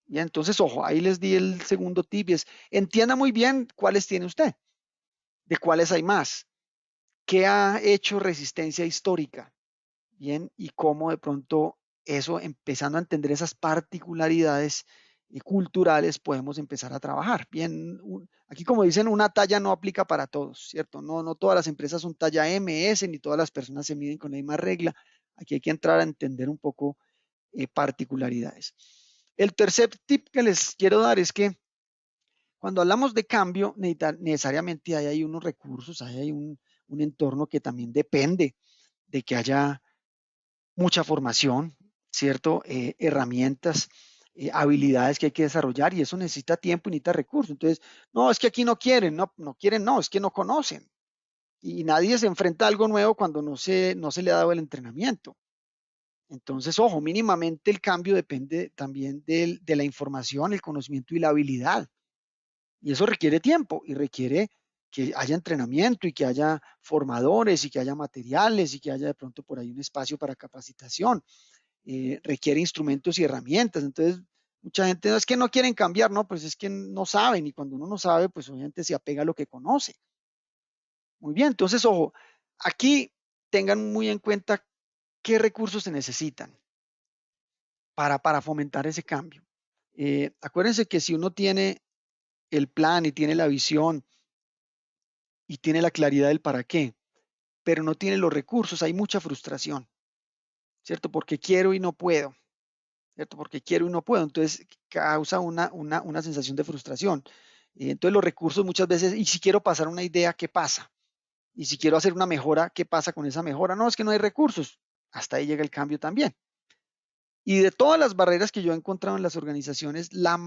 Ya, entonces, ojo, ahí les di el segundo tip, es entienda muy bien cuáles tiene usted, de cuáles hay más, qué ha hecho resistencia histórica, bien, y cómo de pronto eso, empezando a entender esas particularidades, culturales podemos empezar a trabajar. Bien, aquí como dicen, una talla no aplica para todos, ¿cierto? No todas las empresas son talla MS, ni todas las personas se miden con la misma regla. Aquí hay que entrar a entender un poco particularidades. El tercer tip que les quiero dar es que cuando hablamos de cambio, necesariamente hay unos recursos, hay un entorno que también depende de que haya mucha formación, ¿cierto? Herramientas, habilidades que hay que desarrollar y eso necesita tiempo y necesita recursos. Entonces, no, es que aquí no quieren, no quieren, no, es que no conocen. Y nadie se enfrenta a algo nuevo cuando no se le ha dado el entrenamiento. Entonces, ojo, mínimamente el cambio depende también de la información, el conocimiento y la habilidad. Y eso requiere tiempo y requiere que haya entrenamiento y que haya formadores y que haya materiales y que haya de pronto por ahí un espacio para capacitación. Requiere instrumentos y herramientas. Entonces, mucha gente no es que no quieren cambiar, no, pues es que no saben y cuando uno no sabe, pues obviamente se apega a lo que conoce. Muy bien, entonces, ojo, aquí tengan muy en cuenta qué recursos se necesitan para fomentar ese cambio. Acuérdense que si uno tiene el plan y tiene la visión y tiene la claridad del para qué, pero no tiene los recursos, hay mucha frustración, ¿cierto? Porque quiero y no puedo, ¿cierto? Porque quiero y no puedo. Entonces causa una sensación de frustración. Entonces los recursos muchas veces, y si quiero pasar una idea, ¿qué pasa? Y si quiero hacer una mejora, ¿qué pasa con esa mejora? No, es que no hay recursos. Hasta ahí llega el cambio también. Y de todas las barreras que yo he encontrado en las organizaciones, la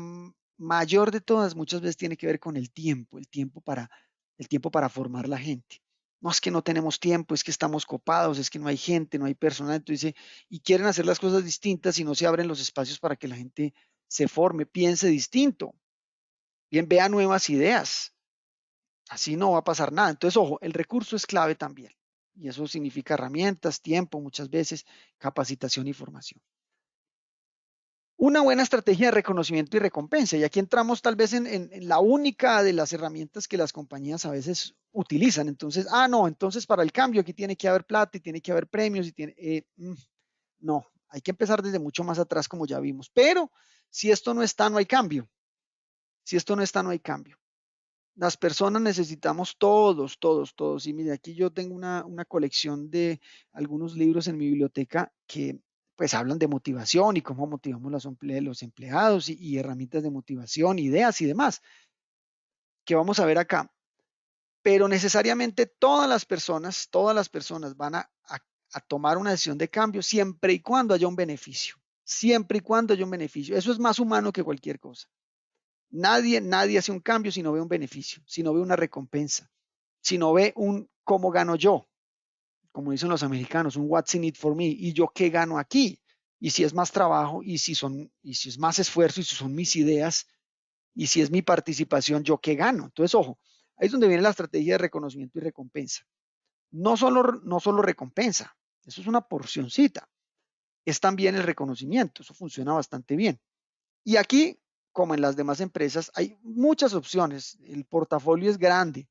mayor de todas muchas veces tiene que ver con el tiempo para formar la gente. No es que no tenemos tiempo, es que estamos copados, es que no hay gente, no hay personal. Entonces, y quieren hacer las cosas distintas y no se abren los espacios para que la gente se forme, piense distinto, bien vea nuevas ideas. Así no va a pasar nada. Entonces, ojo, el recurso es clave también. Y eso significa herramientas, tiempo, muchas veces, capacitación y formación. Una buena estrategia de reconocimiento y recompensa. Y aquí entramos tal vez en la única de las herramientas que las compañías a veces utilizan. Entonces, no, entonces para el cambio aquí tiene que haber plata y tiene que haber premios y no, hay que empezar desde mucho más atrás como ya vimos. Pero si esto no está, no hay cambio. Si esto no está, no hay cambio. Las personas necesitamos todos. Y mire, aquí yo tengo una colección de algunos libros en mi biblioteca que pues hablan de motivación y cómo motivamos los empleados y herramientas de motivación, ideas y demás, que vamos a ver acá. Pero necesariamente todas las personas van a tomar una decisión de cambio siempre y cuando haya un beneficio. Siempre y cuando haya un beneficio. Eso es más humano que cualquier cosa. Nadie hace un cambio si no ve un beneficio, si no ve una recompensa, si no ve un cómo gano yo, como dicen los americanos, un what's in it for me, y yo qué gano aquí, y si es más trabajo, y si es más esfuerzo, y si son mis ideas, y si es mi participación, yo qué gano. Entonces, ojo, ahí es donde viene la estrategia de reconocimiento y recompensa. No solo recompensa, eso es una porcioncita, es también el reconocimiento, eso funciona bastante bien. Y aquí, como en las demás empresas, hay muchas opciones. El portafolio es grande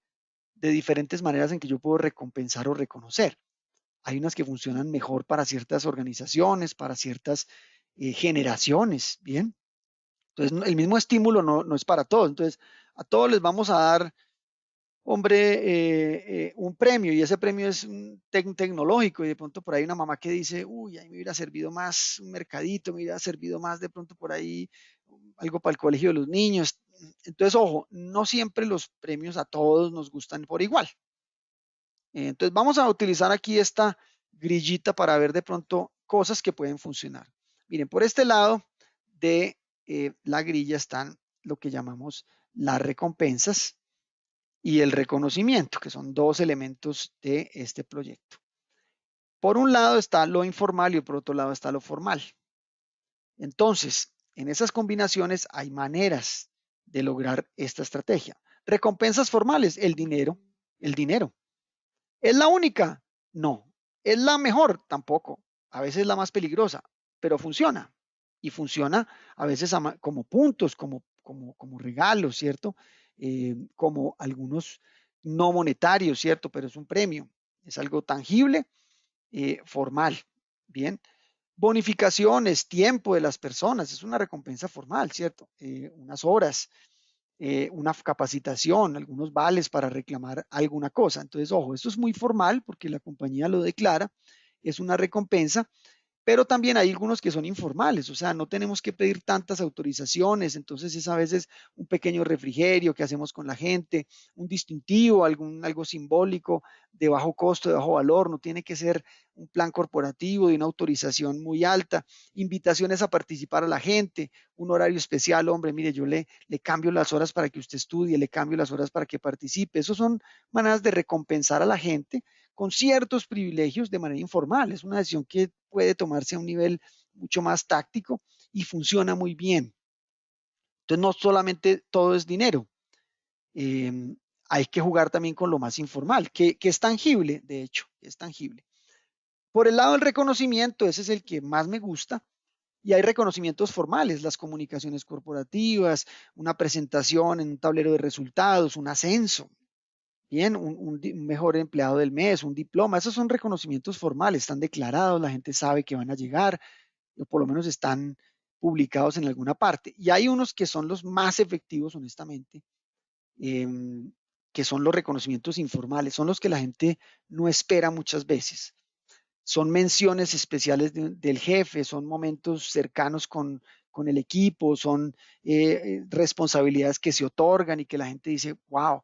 de diferentes maneras en que yo puedo recompensar o reconocer. Hay unas que funcionan mejor para ciertas organizaciones, para ciertas generaciones, ¿bien? Entonces, el mismo estímulo no es para todos. Entonces, a todos les vamos a dar, hombre, un premio y ese premio es tecnológico y de pronto por ahí una mamá que dice, uy, ahí me hubiera servido más un mercadito, me hubiera servido más de pronto por ahí algo para el colegio de los niños. Entonces, ojo, no siempre los premios a todos nos gustan por igual. Entonces, vamos a utilizar aquí esta grillita para ver de pronto cosas que pueden funcionar. Miren, por este lado de la grilla están lo que llamamos las recompensas y el reconocimiento, que son dos elementos de este proyecto. Por un lado está lo informal y por otro lado está lo formal. Entonces, en esas combinaciones hay maneras de lograr esta estrategia. Recompensas formales, el dinero. ¿Es la única? No. ¿Es la mejor? Tampoco. A veces es la más peligrosa, pero funciona. Y funciona a veces como puntos, como regalos, ¿cierto? Como algunos no monetarios, ¿cierto? Pero es un premio. Es algo tangible, formal. Bien. Bonificaciones, tiempo de las personas, es una recompensa formal, ¿cierto? Unas horas, una capacitación, algunos vales para reclamar alguna cosa. Entonces, ojo, esto es muy formal porque la compañía lo declara, es una recompensa, pero también hay algunos que son informales, o sea, no tenemos que pedir tantas autorizaciones, entonces es a veces un pequeño refrigerio que hacemos con la gente, un distintivo, algo simbólico de bajo costo, de bajo valor, no tiene que ser un plan corporativo de una autorización muy alta, invitaciones a participar a la gente, un horario especial, hombre, mire, yo le cambio las horas para que usted estudie, le cambio las horas para que participe, esos son maneras de recompensar a la gente con ciertos privilegios de manera informal. Es una decisión que puede tomarse a un nivel mucho más táctico y funciona muy bien. Entonces, no solamente todo es dinero. Eh, Hay que jugar también con lo más informal, que es tangible, de hecho, es tangible. Por el lado del reconocimiento, ese es el que más me gusta. Y hay reconocimientos formales, las comunicaciones corporativas, una presentación en un tablero de resultados, un ascenso. Bien, un mejor empleado del mes, un diploma, esos son reconocimientos formales, están declarados, la gente sabe que van a llegar, o por lo menos están publicados en alguna parte. Y hay unos que son los más efectivos, honestamente, eh, que son los reconocimientos informales, son los que la gente no espera muchas veces. Son menciones especiales del jefe, son momentos cercanos con el equipo, son responsabilidades que se otorgan y que la gente dice, wow,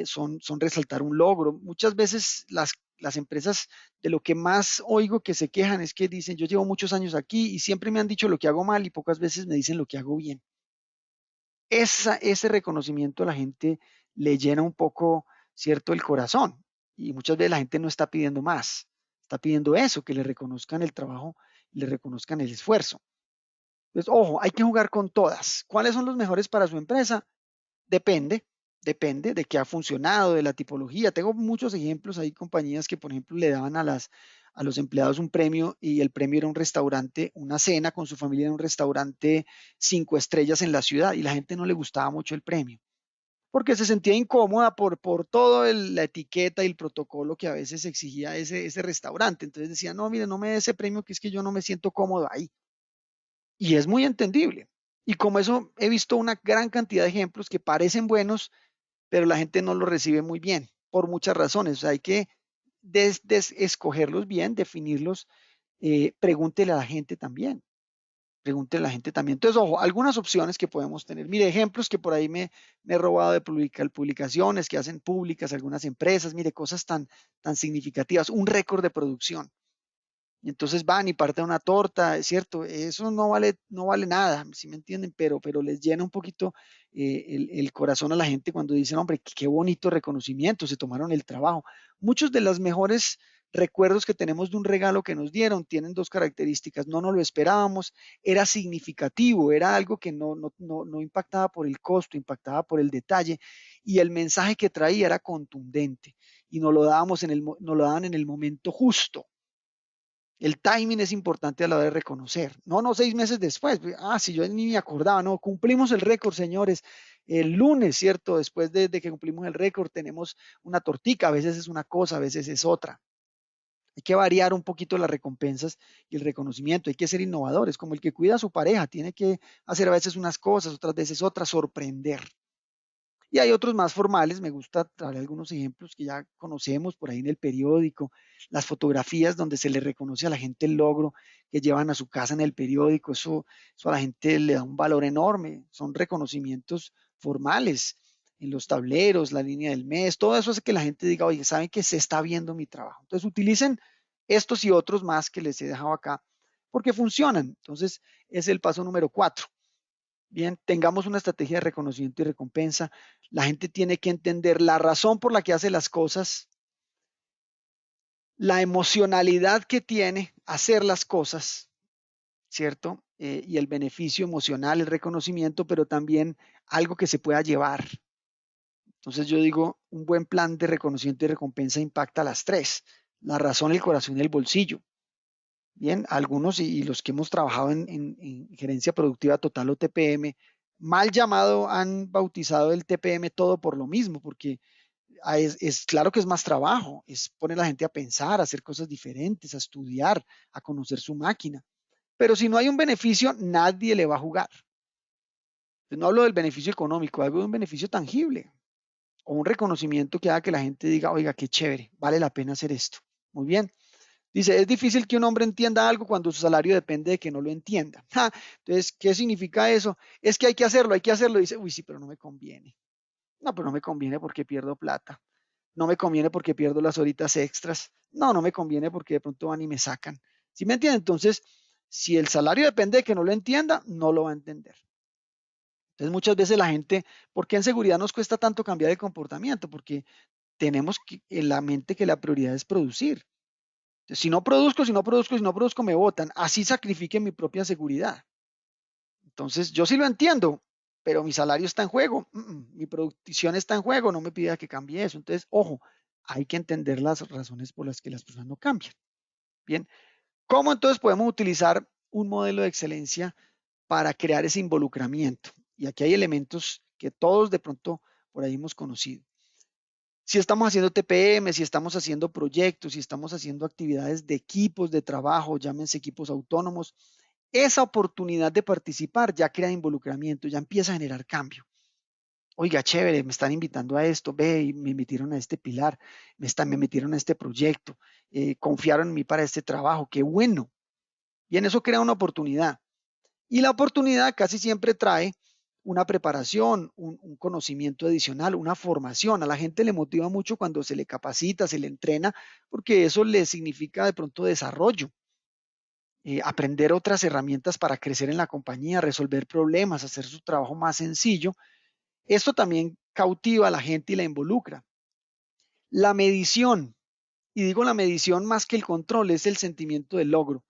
son resaltar un logro. Muchas veces las empresas de lo que más oigo que se quejan es que dicen, yo llevo muchos años aquí y siempre me han dicho lo que hago mal y pocas veces me dicen lo que hago bien. Ese reconocimiento a la gente le llena un poco, ¿cierto?, el corazón. Y muchas veces la gente no está pidiendo más, está pidiendo eso, que le reconozcan el trabajo, le reconozcan el esfuerzo. Entonces, ojo, hay que jugar con todas. ¿Cuáles son los mejores para su empresa? Depende de qué ha funcionado, de la tipología. Tengo muchos ejemplos. Hay compañías que, por ejemplo, le daban a los empleados un premio y el premio era un restaurante, una cena con su familia en un restaurante 5 estrellas en la ciudad y la gente no le gustaba mucho el premio porque se sentía incómoda por todo la etiqueta y el protocolo que a veces exigía ese restaurante. Entonces decía, no, mire, no me dé ese premio que es que yo no me siento cómodo ahí. Y es muy entendible. Y como eso he visto una gran cantidad de ejemplos que parecen buenos, pero la gente no lo recibe muy bien, por muchas razones. O sea, hay que escogerlos bien, definirlos. Pregúntele a la gente también. Pregúntele a la gente también. Entonces, ojo, algunas opciones que podemos tener. Mire, ejemplos que por ahí me he robado de publicaciones que hacen públicas algunas empresas. Mire, cosas tan significativas. Un récord de producción. Y entonces van y parten una torta, es cierto, eso no vale nada, si me entienden, pero les llena un poquito el corazón a la gente cuando dicen, hombre, qué bonito reconocimiento, se tomaron el trabajo. Muchos de los mejores recuerdos que tenemos de un regalo que nos dieron tienen dos características, no nos lo esperábamos, era significativo, era algo que no impactaba por el costo, impactaba por el detalle y el mensaje que traía era contundente y nos lo daban en el momento justo. El timing es importante a la hora de reconocer. No 6 meses después. Si yo ni me acordaba, no, cumplimos el récord, señores. El lunes, ¿cierto? Después de que cumplimos el récord, tenemos una tortica. A veces es una cosa, a veces es otra. Hay que variar un poquito las recompensas y el reconocimiento. Hay que ser innovadores, como el que cuida a su pareja. Tiene que hacer a veces unas cosas, otras veces otras, sorprender. Y hay otros más formales, me gusta traer algunos ejemplos que ya conocemos por ahí en el periódico, las fotografías donde se le reconoce a la gente el logro que llevan a su casa en el periódico, eso a la gente le da un valor enorme, son reconocimientos formales en los tableros, la línea del mes, todo eso hace que la gente diga, oye, saben que se está viendo mi trabajo. Entonces utilicen estos y otros más que les he dejado acá porque funcionan. Entonces es el paso número 4. Bien, tengamos una estrategia de reconocimiento y recompensa. La gente tiene que entender la razón por la que hace las cosas, la emocionalidad que tiene hacer las cosas, ¿cierto? Y el beneficio emocional, el reconocimiento, pero también algo que se pueda llevar. Entonces yo digo, un buen plan de reconocimiento y recompensa impacta a las tres, la razón, el corazón y el bolsillo. Bien, algunos y los que hemos trabajado en gerencia productiva total o TPM, mal llamado, han bautizado el TPM todo por lo mismo, porque es claro que es más trabajo, es poner a la gente a pensar, a hacer cosas diferentes, a estudiar, a conocer su máquina. Pero si no hay un beneficio, nadie le va a jugar. No hablo del beneficio económico, hablo de un beneficio tangible o un reconocimiento que haga que la gente diga, oiga, qué chévere, vale la pena hacer esto. Muy bien. Dice, es difícil que un hombre entienda algo cuando su salario depende de que no lo entienda. Ja, entonces, ¿qué significa eso? Es que hay que hacerlo, hay que hacerlo. Dice, uy, sí, pero no me conviene. No, pero no me conviene porque pierdo plata. No me conviene porque pierdo las horitas extras. No, no me conviene porque de pronto van y me sacan. ¿Sí me entiende? Entonces, si el salario depende de que no lo entienda, no lo va a entender. Entonces, muchas veces la gente, ¿por qué en seguridad nos cuesta tanto cambiar el comportamiento? Porque tenemos en la mente que la prioridad es producir. Entonces, si no produzco, si no produzco, si no produzco, me votan. Así sacrifique mi propia seguridad. Entonces, yo sí lo entiendo, pero mi salario está en juego, mi producción está en juego, no me pida que cambie eso. Entonces, ojo, hay que entender las razones por las que las personas no cambian. Bien, ¿cómo entonces podemos utilizar un modelo de excelencia para crear ese involucramiento? Y aquí hay elementos que todos de pronto por ahí hemos conocido. Si estamos haciendo TPM, si estamos haciendo proyectos, si estamos haciendo actividades de equipos de trabajo, llámense equipos autónomos, esa oportunidad de participar ya crea involucramiento, ya empieza a generar cambio. Oiga, chévere, me están invitando a esto, ve, y me metieron a este pilar, me metieron a este proyecto, confiaron en mí para este trabajo, qué bueno. Y en eso crea una oportunidad. Y la oportunidad casi siempre trae una preparación, un conocimiento adicional, una formación. A la gente le motiva mucho cuando se le capacita, se le entrena, porque eso le significa de pronto desarrollo. Aprender otras herramientas para crecer en la compañía, resolver problemas, hacer su trabajo más sencillo. Esto también cautiva a la gente y la involucra. La medición, y digo la medición más que el control, es el sentimiento de logro.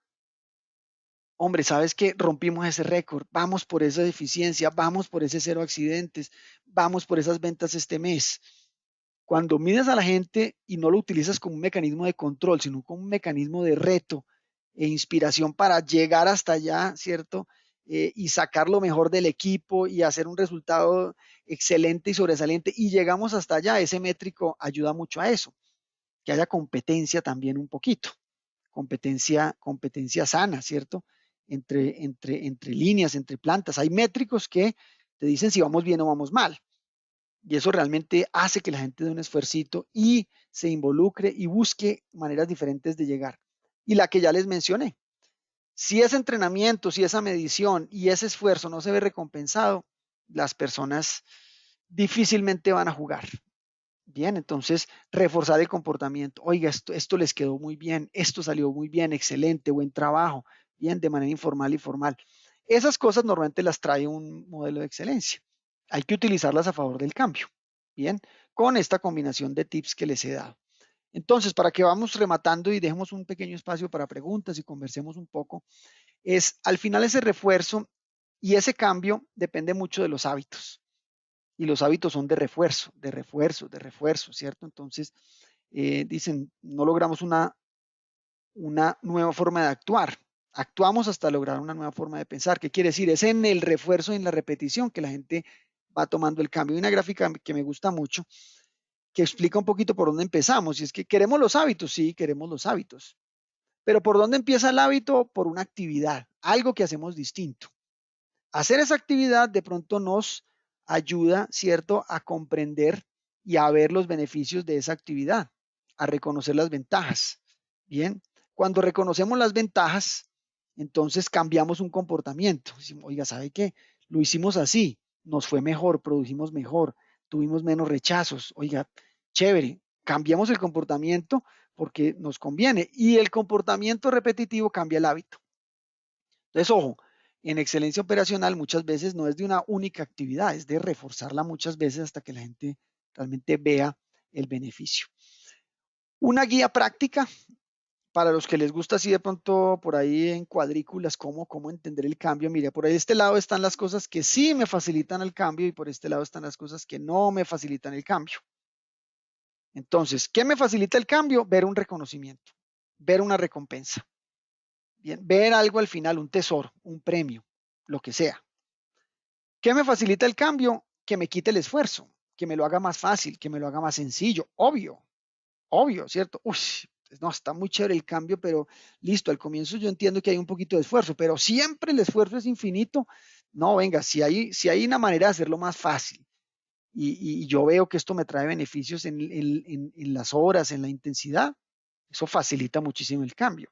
Hombre, ¿sabes qué? Rompimos ese récord, vamos por esa eficiencia, vamos por ese 0 accidentes, vamos por esas ventas este mes. Cuando mides a la gente y no lo utilizas como un mecanismo de control, sino como un mecanismo de reto e inspiración para llegar hasta allá, ¿cierto? Y sacar lo mejor del equipo y hacer un resultado excelente y sobresaliente y llegamos hasta allá, ese métrico ayuda mucho a eso, que haya competencia también un poquito, competencia sana, ¿cierto? Entre líneas, entre plantas. Hay métricos que te dicen si vamos bien o vamos mal. Y eso realmente hace que la gente dé un esfuercito y se involucre y busque maneras diferentes de llegar. Y la que ya les mencioné, si ese entrenamiento, si esa medición y ese esfuerzo no se ve recompensado, las personas difícilmente van a jugar. Bien, entonces reforzar el comportamiento. Oiga, esto les quedó muy bien, esto salió muy bien, excelente, buen trabajo, bien, de manera informal y formal. Esas cosas normalmente las trae un modelo de excelencia. Hay que utilizarlas a favor del cambio. Bien, con esta combinación de tips que les he dado. Entonces, para que vamos rematando y dejemos un pequeño espacio para preguntas y conversemos un poco, es al final ese refuerzo y ese cambio depende mucho de los hábitos. Y los hábitos son de refuerzo, de refuerzo, de refuerzo, ¿cierto? Entonces, dicen, no logramos una nueva forma de actuar. Actuamos hasta lograr una nueva forma de pensar. ¿Qué quiere decir? Es en el refuerzo y en la repetición que la gente va tomando el cambio. Hay una gráfica que me gusta mucho que explica un poquito por dónde empezamos. Y es que queremos los hábitos, sí, queremos los hábitos. Pero ¿por dónde empieza el hábito? Por una actividad, algo que hacemos distinto. Hacer esa actividad de pronto nos ayuda, ¿cierto?, a comprender y a ver los beneficios de esa actividad, a reconocer las ventajas. Bien, cuando reconocemos las ventajas, entonces cambiamos un comportamiento. Decimos, oiga, ¿sabe qué? Lo hicimos así, nos fue mejor, produjimos mejor, tuvimos menos rechazos. Oiga, chévere, cambiamos el comportamiento porque nos conviene y el comportamiento repetitivo cambia el hábito. Entonces, ojo, en excelencia operacional muchas veces no es de una única actividad, es de reforzarla muchas veces hasta que la gente realmente vea el beneficio. Una guía práctica para los que les gusta así de pronto por ahí en cuadrículas, cómo entender el cambio. Mire, por ahí de este lado están las cosas que sí me facilitan el cambio y por este lado están las cosas que no me facilitan el cambio. Entonces, ¿qué me facilita el cambio? Ver un reconocimiento, ver una recompensa. Bien, ver algo al final, un tesoro, un premio, lo que sea. ¿Qué me facilita el cambio? Que me quite el esfuerzo, que me lo haga más fácil, que me lo haga más sencillo, obvio, ¿cierto? Uy, Entonces, no, está muy chévere el cambio, pero listo, al comienzo yo entiendo que hay un poquito de esfuerzo, pero siempre el esfuerzo es infinito. No, venga, si hay una manera de hacerlo más fácil y yo veo que esto me trae beneficios en las horas, en la intensidad, eso facilita muchísimo el cambio.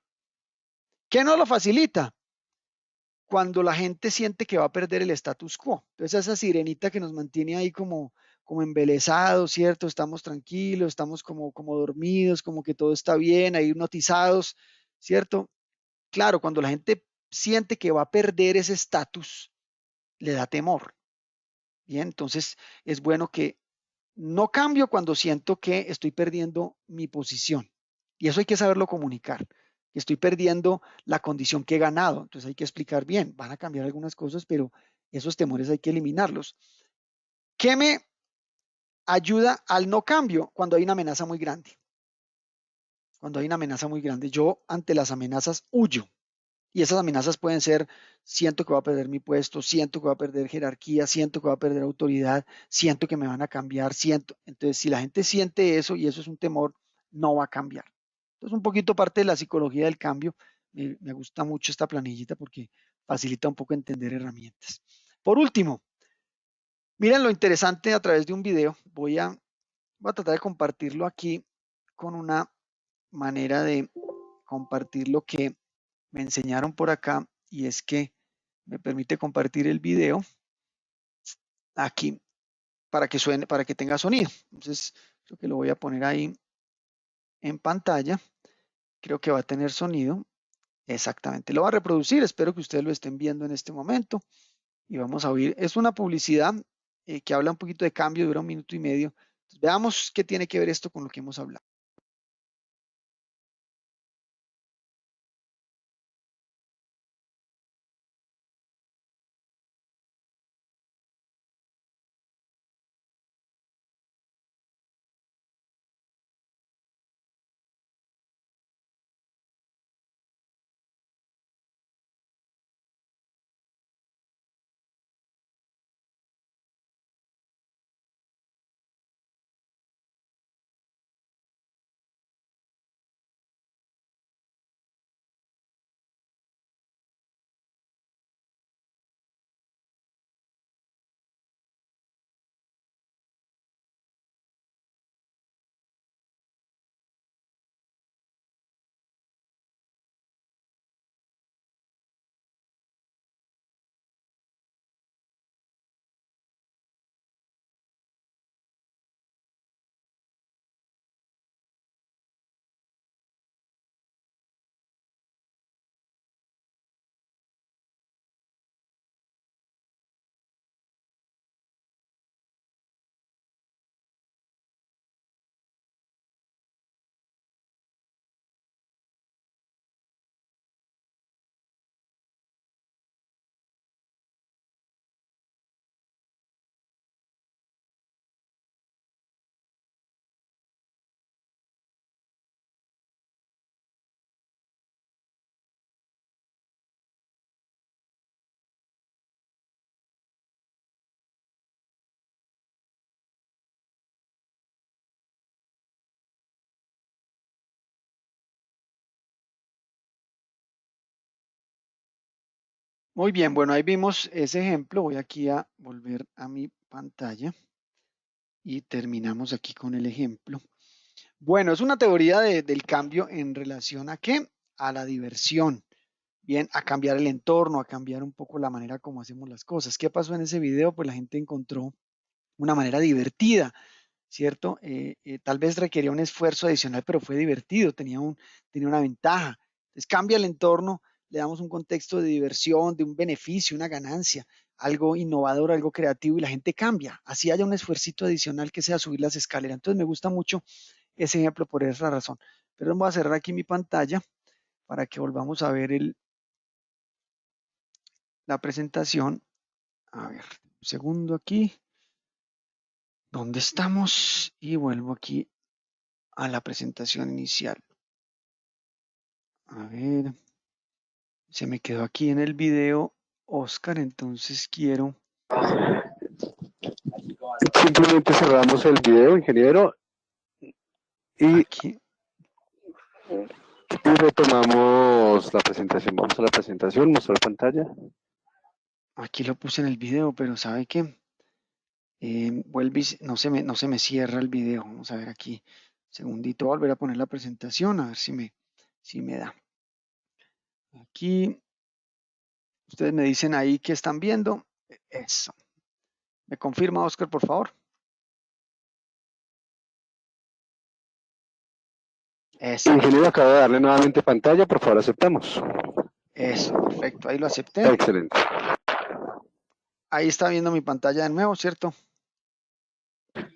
¿Qué no lo facilita? Cuando la gente siente que va a perder el status quo. Entonces esa sirenita que nos mantiene ahí como embelesados, ¿cierto? Estamos tranquilos, estamos como dormidos, como que todo está bien, ahí hipnotizados, ¿cierto? Claro, cuando la gente siente que va a perder ese estatus, le da temor. Bien, entonces es bueno que no cambio cuando siento que estoy perdiendo mi posición. Y eso hay que saberlo comunicar, que estoy perdiendo la condición que he ganado. Entonces hay que explicar bien, van a cambiar algunas cosas, pero esos temores hay que eliminarlos. ¿Qué me ayuda al no cambio? Cuando hay una amenaza muy grande. Cuando hay una amenaza muy grande, yo ante las amenazas huyo. Y esas amenazas pueden ser, siento que voy a perder mi puesto, siento que voy a perder jerarquía, siento que voy a perder autoridad, siento que me van a cambiar, siento. Entonces, si la gente siente eso y eso es un temor, no va a cambiar. Entonces, un poquito parte de la psicología del cambio. Me gusta mucho esta planillita porque facilita un poco entender herramientas. Por último, miren lo interesante a través de un video. Voy a tratar de compartirlo aquí con una manera de compartir lo que me enseñaron por acá y es que me permite compartir el video aquí para que suene, para que tenga sonido. Entonces, creo que lo voy a poner ahí en pantalla. Creo que va a tener sonido. Exactamente. Lo va a reproducir. Espero que ustedes lo estén viendo en este momento. Y vamos a oír. Es una publicidad que habla un poquito de cambio, dura 1 minuto y medio. Entonces, veamos qué tiene que ver esto con lo que hemos hablado. Muy bien, bueno, ahí vimos ese ejemplo. Voy aquí a volver a mi pantalla y terminamos aquí con el ejemplo. Bueno, es una teoría del cambio en relación a qué? A la diversión. Bien, a cambiar el entorno, a cambiar un poco la manera como hacemos las cosas. ¿Qué pasó en ese video? Pues la gente encontró una manera divertida, ¿cierto? Tal vez requería un esfuerzo adicional, pero fue divertido, tenía una ventaja. Entonces cambia el entorno, le damos un contexto de diversión, de un beneficio, una ganancia, algo innovador, algo creativo y la gente cambia. Así haya un esfuercito adicional que sea subir las escaleras. Entonces me gusta mucho ese ejemplo por esa razón. Pero voy a cerrar aquí mi pantalla para que volvamos a ver la presentación. A ver, un segundo aquí. ¿Dónde estamos? Y vuelvo aquí a la presentación inicial. A ver, se me quedó aquí en el video Oscar, entonces quiero... Simplemente cerramos el video, ingeniero, y Aquí. Y retomamos la presentación. Vamos a la presentación, mostrar pantalla. Aquí lo puse en el video, pero ¿sabe qué? Vuelve no se me cierra el video. Vamos a ver aquí. Segundito, voy a volver a poner la presentación, a ver si me da. Aquí, ustedes me dicen ahí que están viendo. Eso. ¿Me confirma, Oscar, por favor? Eso, Ingeniero, acabo de darle nuevamente pantalla, por favor, aceptamos. eso, perfecto. Ahí lo acepté. Excelente. Ahí está viendo mi pantalla de nuevo, ¿cierto?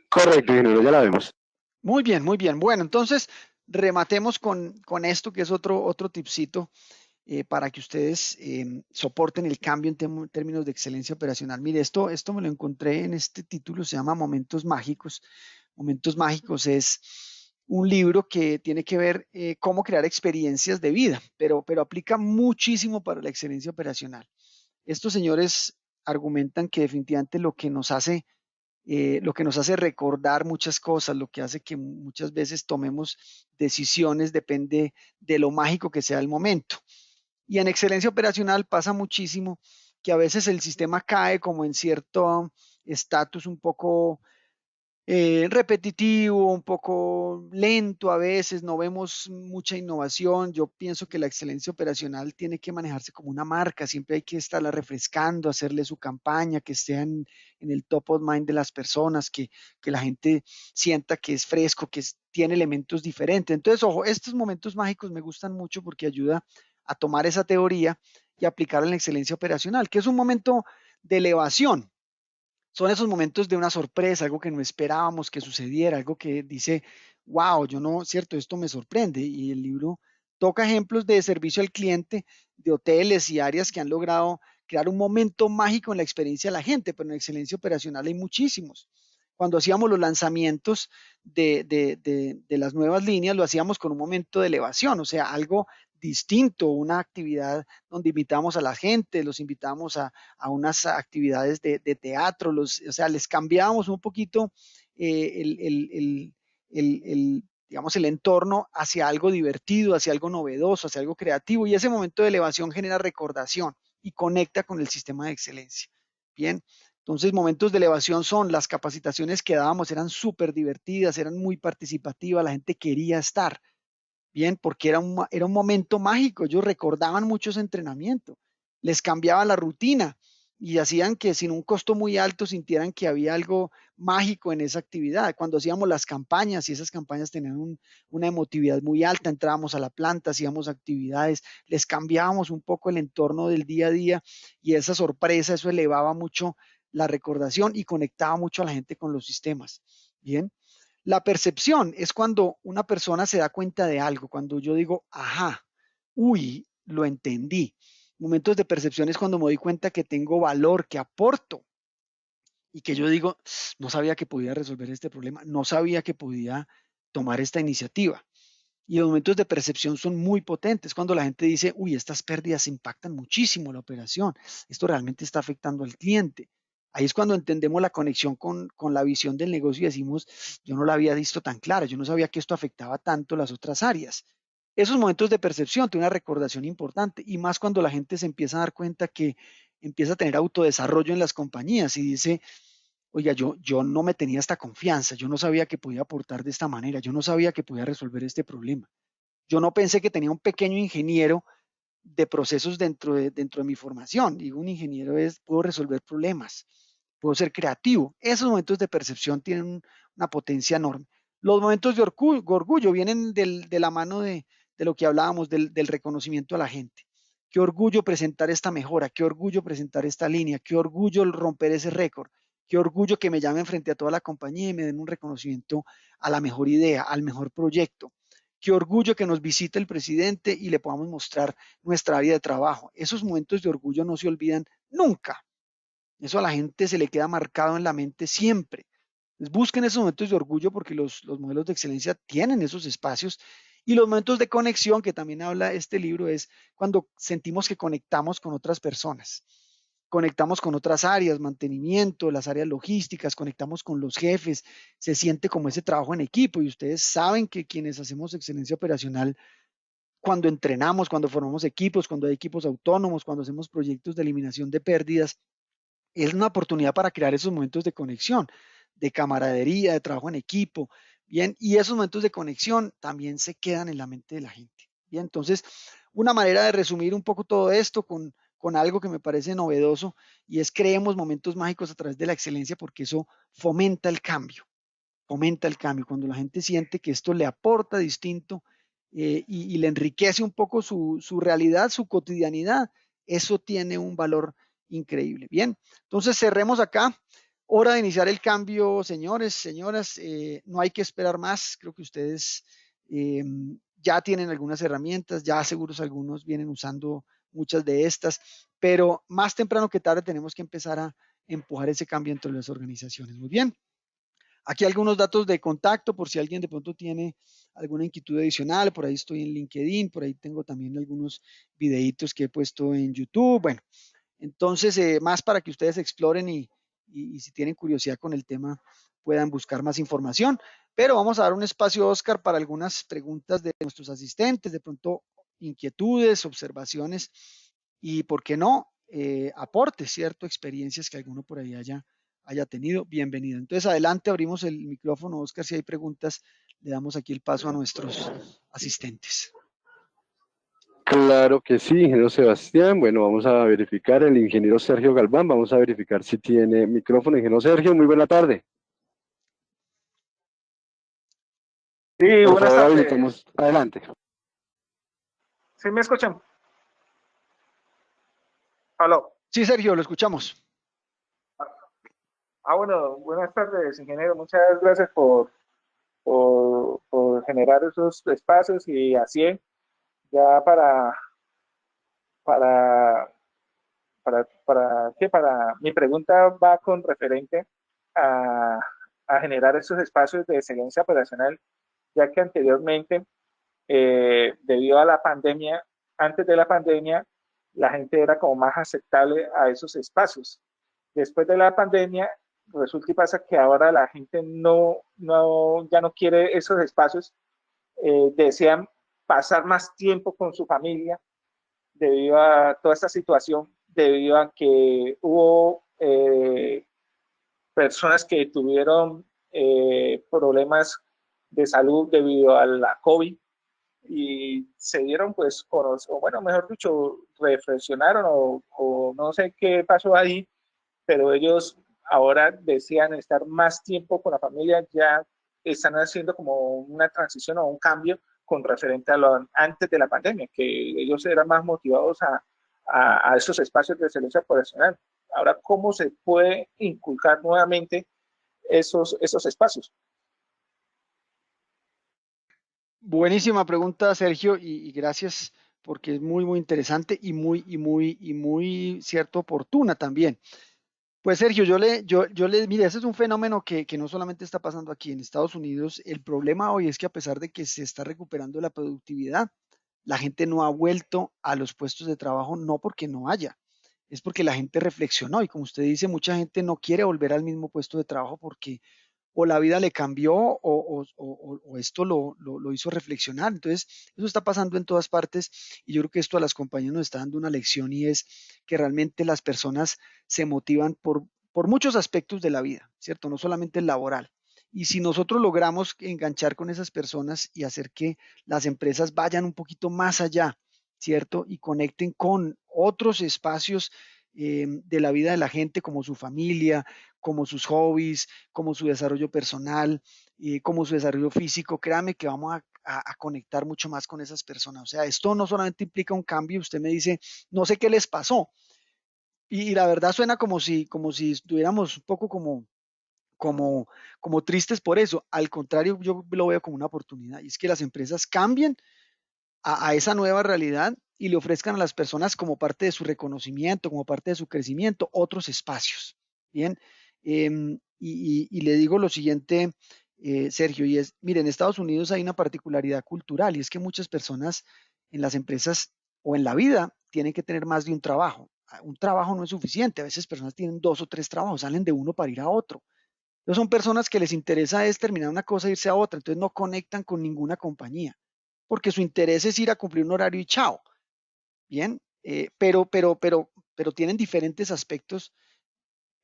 Correcto, ingeniero, ya la vemos. Muy bien, muy bien. Bueno, entonces rematemos con esto, que es otro tipcito para que ustedes soporten el cambio en términos de excelencia operacional. Mire, esto me lo encontré en este título, se llama Momentos Mágicos. Momentos Mágicos es un libro que tiene que ver cómo crear experiencias de vida, pero aplica muchísimo para la excelencia operacional. Estos señores argumentan que definitivamente lo que nos hace recordar muchas cosas, lo que hace que muchas veces tomemos decisiones, depende de lo mágico que sea el momento. Y en excelencia operacional pasa muchísimo que a veces el sistema cae como en cierto estatus un poco repetitivo, un poco lento a veces, no vemos mucha innovación. Yo pienso que la excelencia operacional tiene que manejarse como una marca, siempre hay que estarla refrescando, hacerle su campaña, que esté en el top of mind de las personas, que la gente sienta que es fresco, tiene elementos diferentes. Entonces, ojo, estos momentos mágicos me gustan mucho porque ayuda a tomar esa teoría y aplicarla en la excelencia operacional, que es un momento de elevación. Son esos momentos de una sorpresa, algo que no esperábamos que sucediera, algo que dice, wow, yo no, cierto, esto me sorprende. Y el libro toca ejemplos de servicio al cliente, de hoteles y áreas que han logrado crear un momento mágico en la experiencia de la gente, pero en excelencia operacional hay muchísimos. Cuando hacíamos los lanzamientos de las nuevas líneas, lo hacíamos con un momento de elevación, o sea, algo distinto, una actividad donde invitamos a la gente, los invitamos a unas actividades de teatro, o sea, les cambiábamos un poquito digamos, el entorno hacia algo divertido, hacia algo novedoso, hacia algo creativo, y ese momento de elevación genera recordación y conecta con el sistema de excelencia. Bien, entonces momentos de elevación son las capacitaciones que dábamos, eran súper divertidas, eran muy participativas, la gente quería estar. Bien, porque era un momento mágico, ellos recordaban mucho ese entrenamiento, les cambiaba la rutina y hacían que sin un costo muy alto sintieran que había algo mágico en esa actividad. Cuando hacíamos las campañas y esas campañas tenían una emotividad muy alta, entrábamos a la planta, hacíamos actividades, les cambiábamos un poco el entorno del día a día y esa sorpresa, eso elevaba mucho la recordación y conectaba mucho a la gente con los sistemas. Bien. La percepción es cuando una persona se da cuenta de algo, cuando yo digo, ajá, uy, lo entendí. Momentos de percepción es cuando me doy cuenta que tengo valor, que aporto y que yo digo, no sabía que podía resolver este problema, no sabía que podía tomar esta iniciativa. Y los momentos de percepción son muy potentes, cuando la gente dice, uy, estas pérdidas impactan muchísimo la operación, esto realmente está afectando al cliente. Ahí es cuando entendemos la conexión con la visión del negocio y decimos, yo no la había visto tan clara, yo no sabía que esto afectaba tanto las otras áreas. Esos momentos de percepción tienen una recordación importante y más cuando la gente se empieza a dar cuenta que empieza a tener autodesarrollo en las compañías y dice, oiga, yo no me tenía esta confianza, yo no sabía que podía aportar de esta manera, yo no sabía que podía resolver este problema. Yo no pensé que tenía un pequeño ingeniero de procesos dentro de mi formación. Digo, un ingeniero puedo resolver problemas, puedo ser creativo. Esos momentos de percepción tienen una potencia enorme. Los momentos de orgullo vienen de la mano de lo que hablábamos, del reconocimiento a la gente. Qué orgullo presentar esta mejora, qué orgullo presentar esta línea, qué orgullo romper ese récord, qué orgullo que me llamen frente a toda la compañía y me den un reconocimiento a la mejor idea, al mejor proyecto. Qué orgullo que nos visite el presidente y le podamos mostrar nuestra área de trabajo. Esos momentos de orgullo no se olvidan nunca. Eso a la gente se le queda marcado en la mente siempre. Entonces, busquen esos momentos de orgullo porque los modelos de excelencia tienen esos espacios. Y los momentos de conexión, que también habla este libro, es cuando sentimos que conectamos con otras personas. Conectamos con otras áreas, mantenimiento, las áreas logísticas, conectamos con los jefes, se siente como ese trabajo en equipo y ustedes saben que quienes hacemos excelencia operacional cuando entrenamos, cuando formamos equipos, cuando hay equipos autónomos, cuando hacemos proyectos de eliminación de pérdidas, es una oportunidad para crear esos momentos de conexión, de camaradería, de trabajo en equipo, bien, y esos momentos de conexión también se quedan en la mente de la gente, bien. Entonces, una manera de resumir un poco todo esto con algo que me parece novedoso, y es creemos momentos mágicos a través de la excelencia, porque eso fomenta el cambio, cuando la gente siente que esto le aporta distinto y le enriquece un poco su realidad, su cotidianidad, eso tiene un valor increíble. Bien, entonces cerremos acá. Hora de iniciar el cambio, señores, señoras. No hay que esperar más. Creo que ustedes eh, ya tienen algunas herramientas, ya seguros algunos vienen usando muchas de estas, pero más temprano que tarde tenemos que empezar a empujar ese cambio entre las organizaciones. Muy bien. Aquí algunos datos de contacto por si alguien de pronto tiene alguna inquietud adicional. Por ahí estoy en LinkedIn, por ahí tengo también algunos videitos que he puesto en YouTube. Bueno, entonces más para que ustedes exploren y si tienen curiosidad con el tema puedan buscar más información. Pero vamos a dar un espacio, Oscar, para algunas preguntas de nuestros asistentes, de pronto inquietudes, observaciones y, ¿por qué no? Aportes, ¿cierto? Experiencias que alguno por ahí haya tenido. Bienvenido. Entonces, adelante, abrimos el micrófono, Oscar. Si hay preguntas, le damos aquí el paso a nuestros asistentes. Claro que sí, ingeniero Sebastián. Bueno, vamos a verificar el ingeniero Sergio Galván. Vamos a verificar si tiene micrófono. Ingeniero Sergio, muy buena tarde. Sí, Por buenas favor, tardes. habilitamos. Adelante. ¿Sí me escuchan? Aló. Sí, Sergio, lo escuchamos. Bueno, buenas tardes, ingeniero. Muchas gracias por generar esos espacios y así ya para, para mi pregunta va con referente a, a generar esos espacios de excelencia operacional, ya que anteriormente, debido a la pandemia, antes de la pandemia, la gente era como más aceptable a esos espacios. Después de la pandemia, resulta y pasa que ahora la gente ya no quiere esos espacios, desean pasar más tiempo con su familia debido a toda esta situación, debido a que hubo personas que tuvieron problemas de salud debido a la COVID y se dieron pues, o bueno, mejor dicho, reflexionaron o no sé qué pasó ahí, pero ellos ahora desean estar más tiempo con la familia, ya están haciendo como una transición o un cambio con referente a lo antes de la pandemia, que ellos eran más motivados a esos espacios de excelencia profesional. Ahora, ¿cómo se puede inculcar nuevamente esos espacios? Buenísima pregunta, Sergio, y gracias porque es muy, muy interesante y muy cierto, oportuna también. Pues Sergio, mire, ese es un fenómeno que no solamente está pasando aquí en Estados Unidos. El problema hoy es que a pesar de que se está recuperando la productividad, la gente no ha vuelto a los puestos de trabajo, no porque no haya, es porque la gente reflexionó y como usted dice, mucha gente no quiere volver al mismo puesto de trabajo porque o la vida le cambió o esto lo hizo reflexionar. Entonces, eso está pasando en todas partes y yo creo que esto a las compañías nos está dando una lección y es que realmente las personas se motivan por muchos aspectos de la vida, ¿cierto? No solamente el laboral. Y si nosotros logramos enganchar con esas personas y hacer que las empresas vayan un poquito más allá, ¿cierto? Y conecten con otros espacios de la vida de la gente, como su familia, como sus hobbies, como su desarrollo personal, como su desarrollo físico, créame que vamos a conectar mucho más con esas personas. O sea, esto no solamente implica un cambio, usted me dice, no sé qué les pasó. Y la verdad suena como si estuviéramos un poco como tristes por eso. Al contrario, yo lo veo como una oportunidad. Y es que las empresas cambien a esa nueva realidad y le ofrezcan a las personas como parte de su reconocimiento, como parte de su crecimiento, otros espacios. Bien, y le digo lo siguiente, Sergio, y es, mire, en Estados Unidos hay una particularidad cultural y es que muchas personas en las empresas o en la vida tienen que tener más de un trabajo. Un trabajo no es suficiente, a veces personas tienen dos o tres trabajos, salen de uno para ir a otro. Entonces son personas que les interesa es terminar una cosa e irse a otra, entonces no conectan con ninguna compañía. porque su interés es ir a cumplir un horario y chao. Bien, pero tienen diferentes aspectos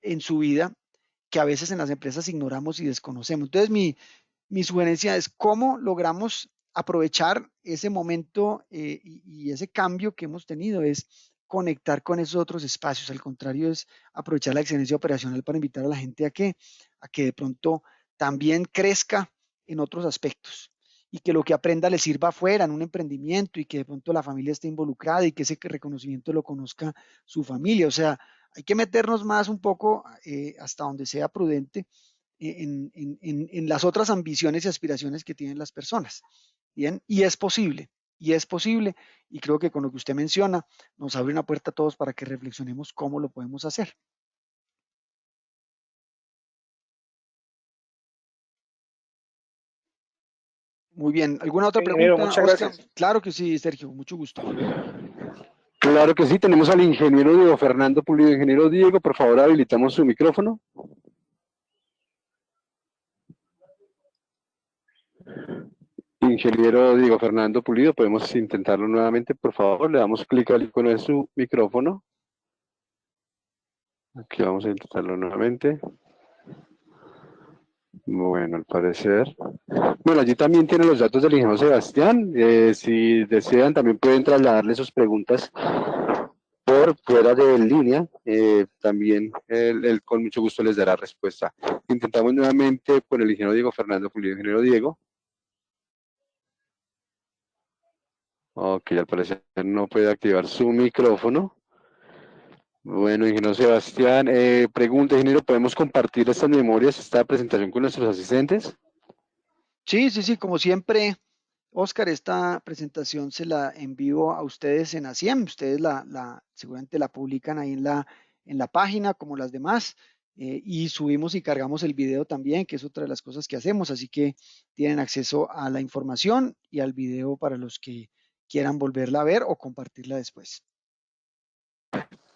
en su vida que a veces en las empresas ignoramos y desconocemos. Entonces, mi sugerencia es cómo logramos aprovechar ese momento y ese cambio que hemos tenido es conectar con esos otros espacios. Al contrario, es aprovechar la excelencia operacional para invitar a la gente a que de pronto también crezca en otros aspectos y que lo que aprenda le sirva afuera en un emprendimiento y que de pronto la familia esté involucrada y que ese reconocimiento lo conozca su familia. O sea, hay que meternos más un poco hasta donde sea prudente en las otras ambiciones y aspiraciones que tienen las personas. Bien, y es posible, y creo que con lo que usted menciona nos abre una puerta a todos para que reflexionemos cómo lo podemos hacer. Muy bien, ¿alguna otra pregunta, muchas Oscar? gracias. Claro que sí, Sergio, mucho gusto. Claro que sí, tenemos al ingeniero Diego Fernando Pulido. Ingeniero Diego, por favor, habilitamos su micrófono. Ingeniero Diego Fernando Pulido, podemos intentarlo nuevamente, por favor. Le damos clic al icono de su micrófono. Aquí vamos a intentarlo nuevamente. Bueno, al parecer. Bueno, allí también tienen los datos del ingeniero Sebastián. Si desean, también pueden trasladarle sus preguntas por fuera de línea. También él con mucho gusto les dará respuesta. Intentamos nuevamente con el ingeniero Diego Fernando Pulido. Ingeniero Diego. Ok, al parecer no puede activar su micrófono. Bueno, ingeniero Sebastián, pregunta, ingeniero, ¿podemos compartir estas memorias, esta presentación con nuestros asistentes? Sí, como siempre, Oscar, esta presentación se la envío a ustedes en ASIEM. Ustedes seguramente la publican ahí en la página como las demás. Y subimos y cargamos el video también, que es otra de las cosas que hacemos. Así que tienen acceso a la información y al video para los que quieran volverla a ver o compartirla después.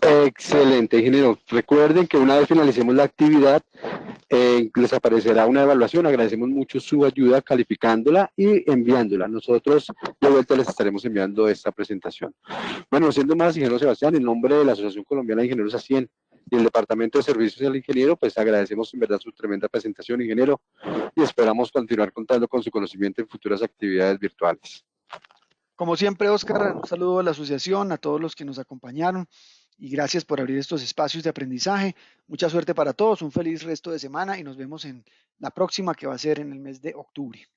Excelente, ingeniero. Recuerden que una vez finalicemos la actividad, les aparecerá una evaluación. Agradecemos mucho su ayuda calificándola y enviándola. Nosotros de vuelta les estaremos enviando esta presentación. Bueno, siendo más, ingeniero Sebastián, en nombre de la Asociación Colombiana de Ingenieros ASIEN y el Departamento de Servicios del Ingeniero, pues agradecemos en verdad su tremenda presentación, ingeniero, y esperamos continuar contando con su conocimiento en futuras actividades virtuales. Como siempre, Oscar, un saludo a la asociación, a todos los que nos acompañaron y gracias por abrir estos espacios de aprendizaje. Mucha suerte para todos, un feliz resto de semana y nos vemos en la próxima que va a ser en el mes de octubre.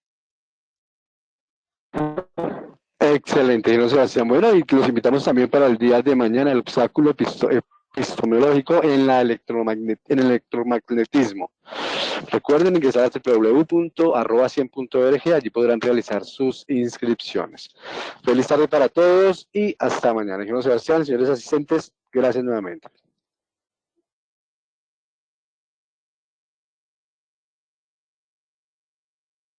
Excelente, ingeniero Sebastián. Bueno, y los invitamos también para el día de mañana, el obstáculo epistemológico en el electromagnetismo. Recuerden ingresar a www.arroba100.org, allí podrán realizar sus inscripciones. Feliz tarde para todos y hasta mañana. Ingeniero Sebastián, señores asistentes, gracias nuevamente.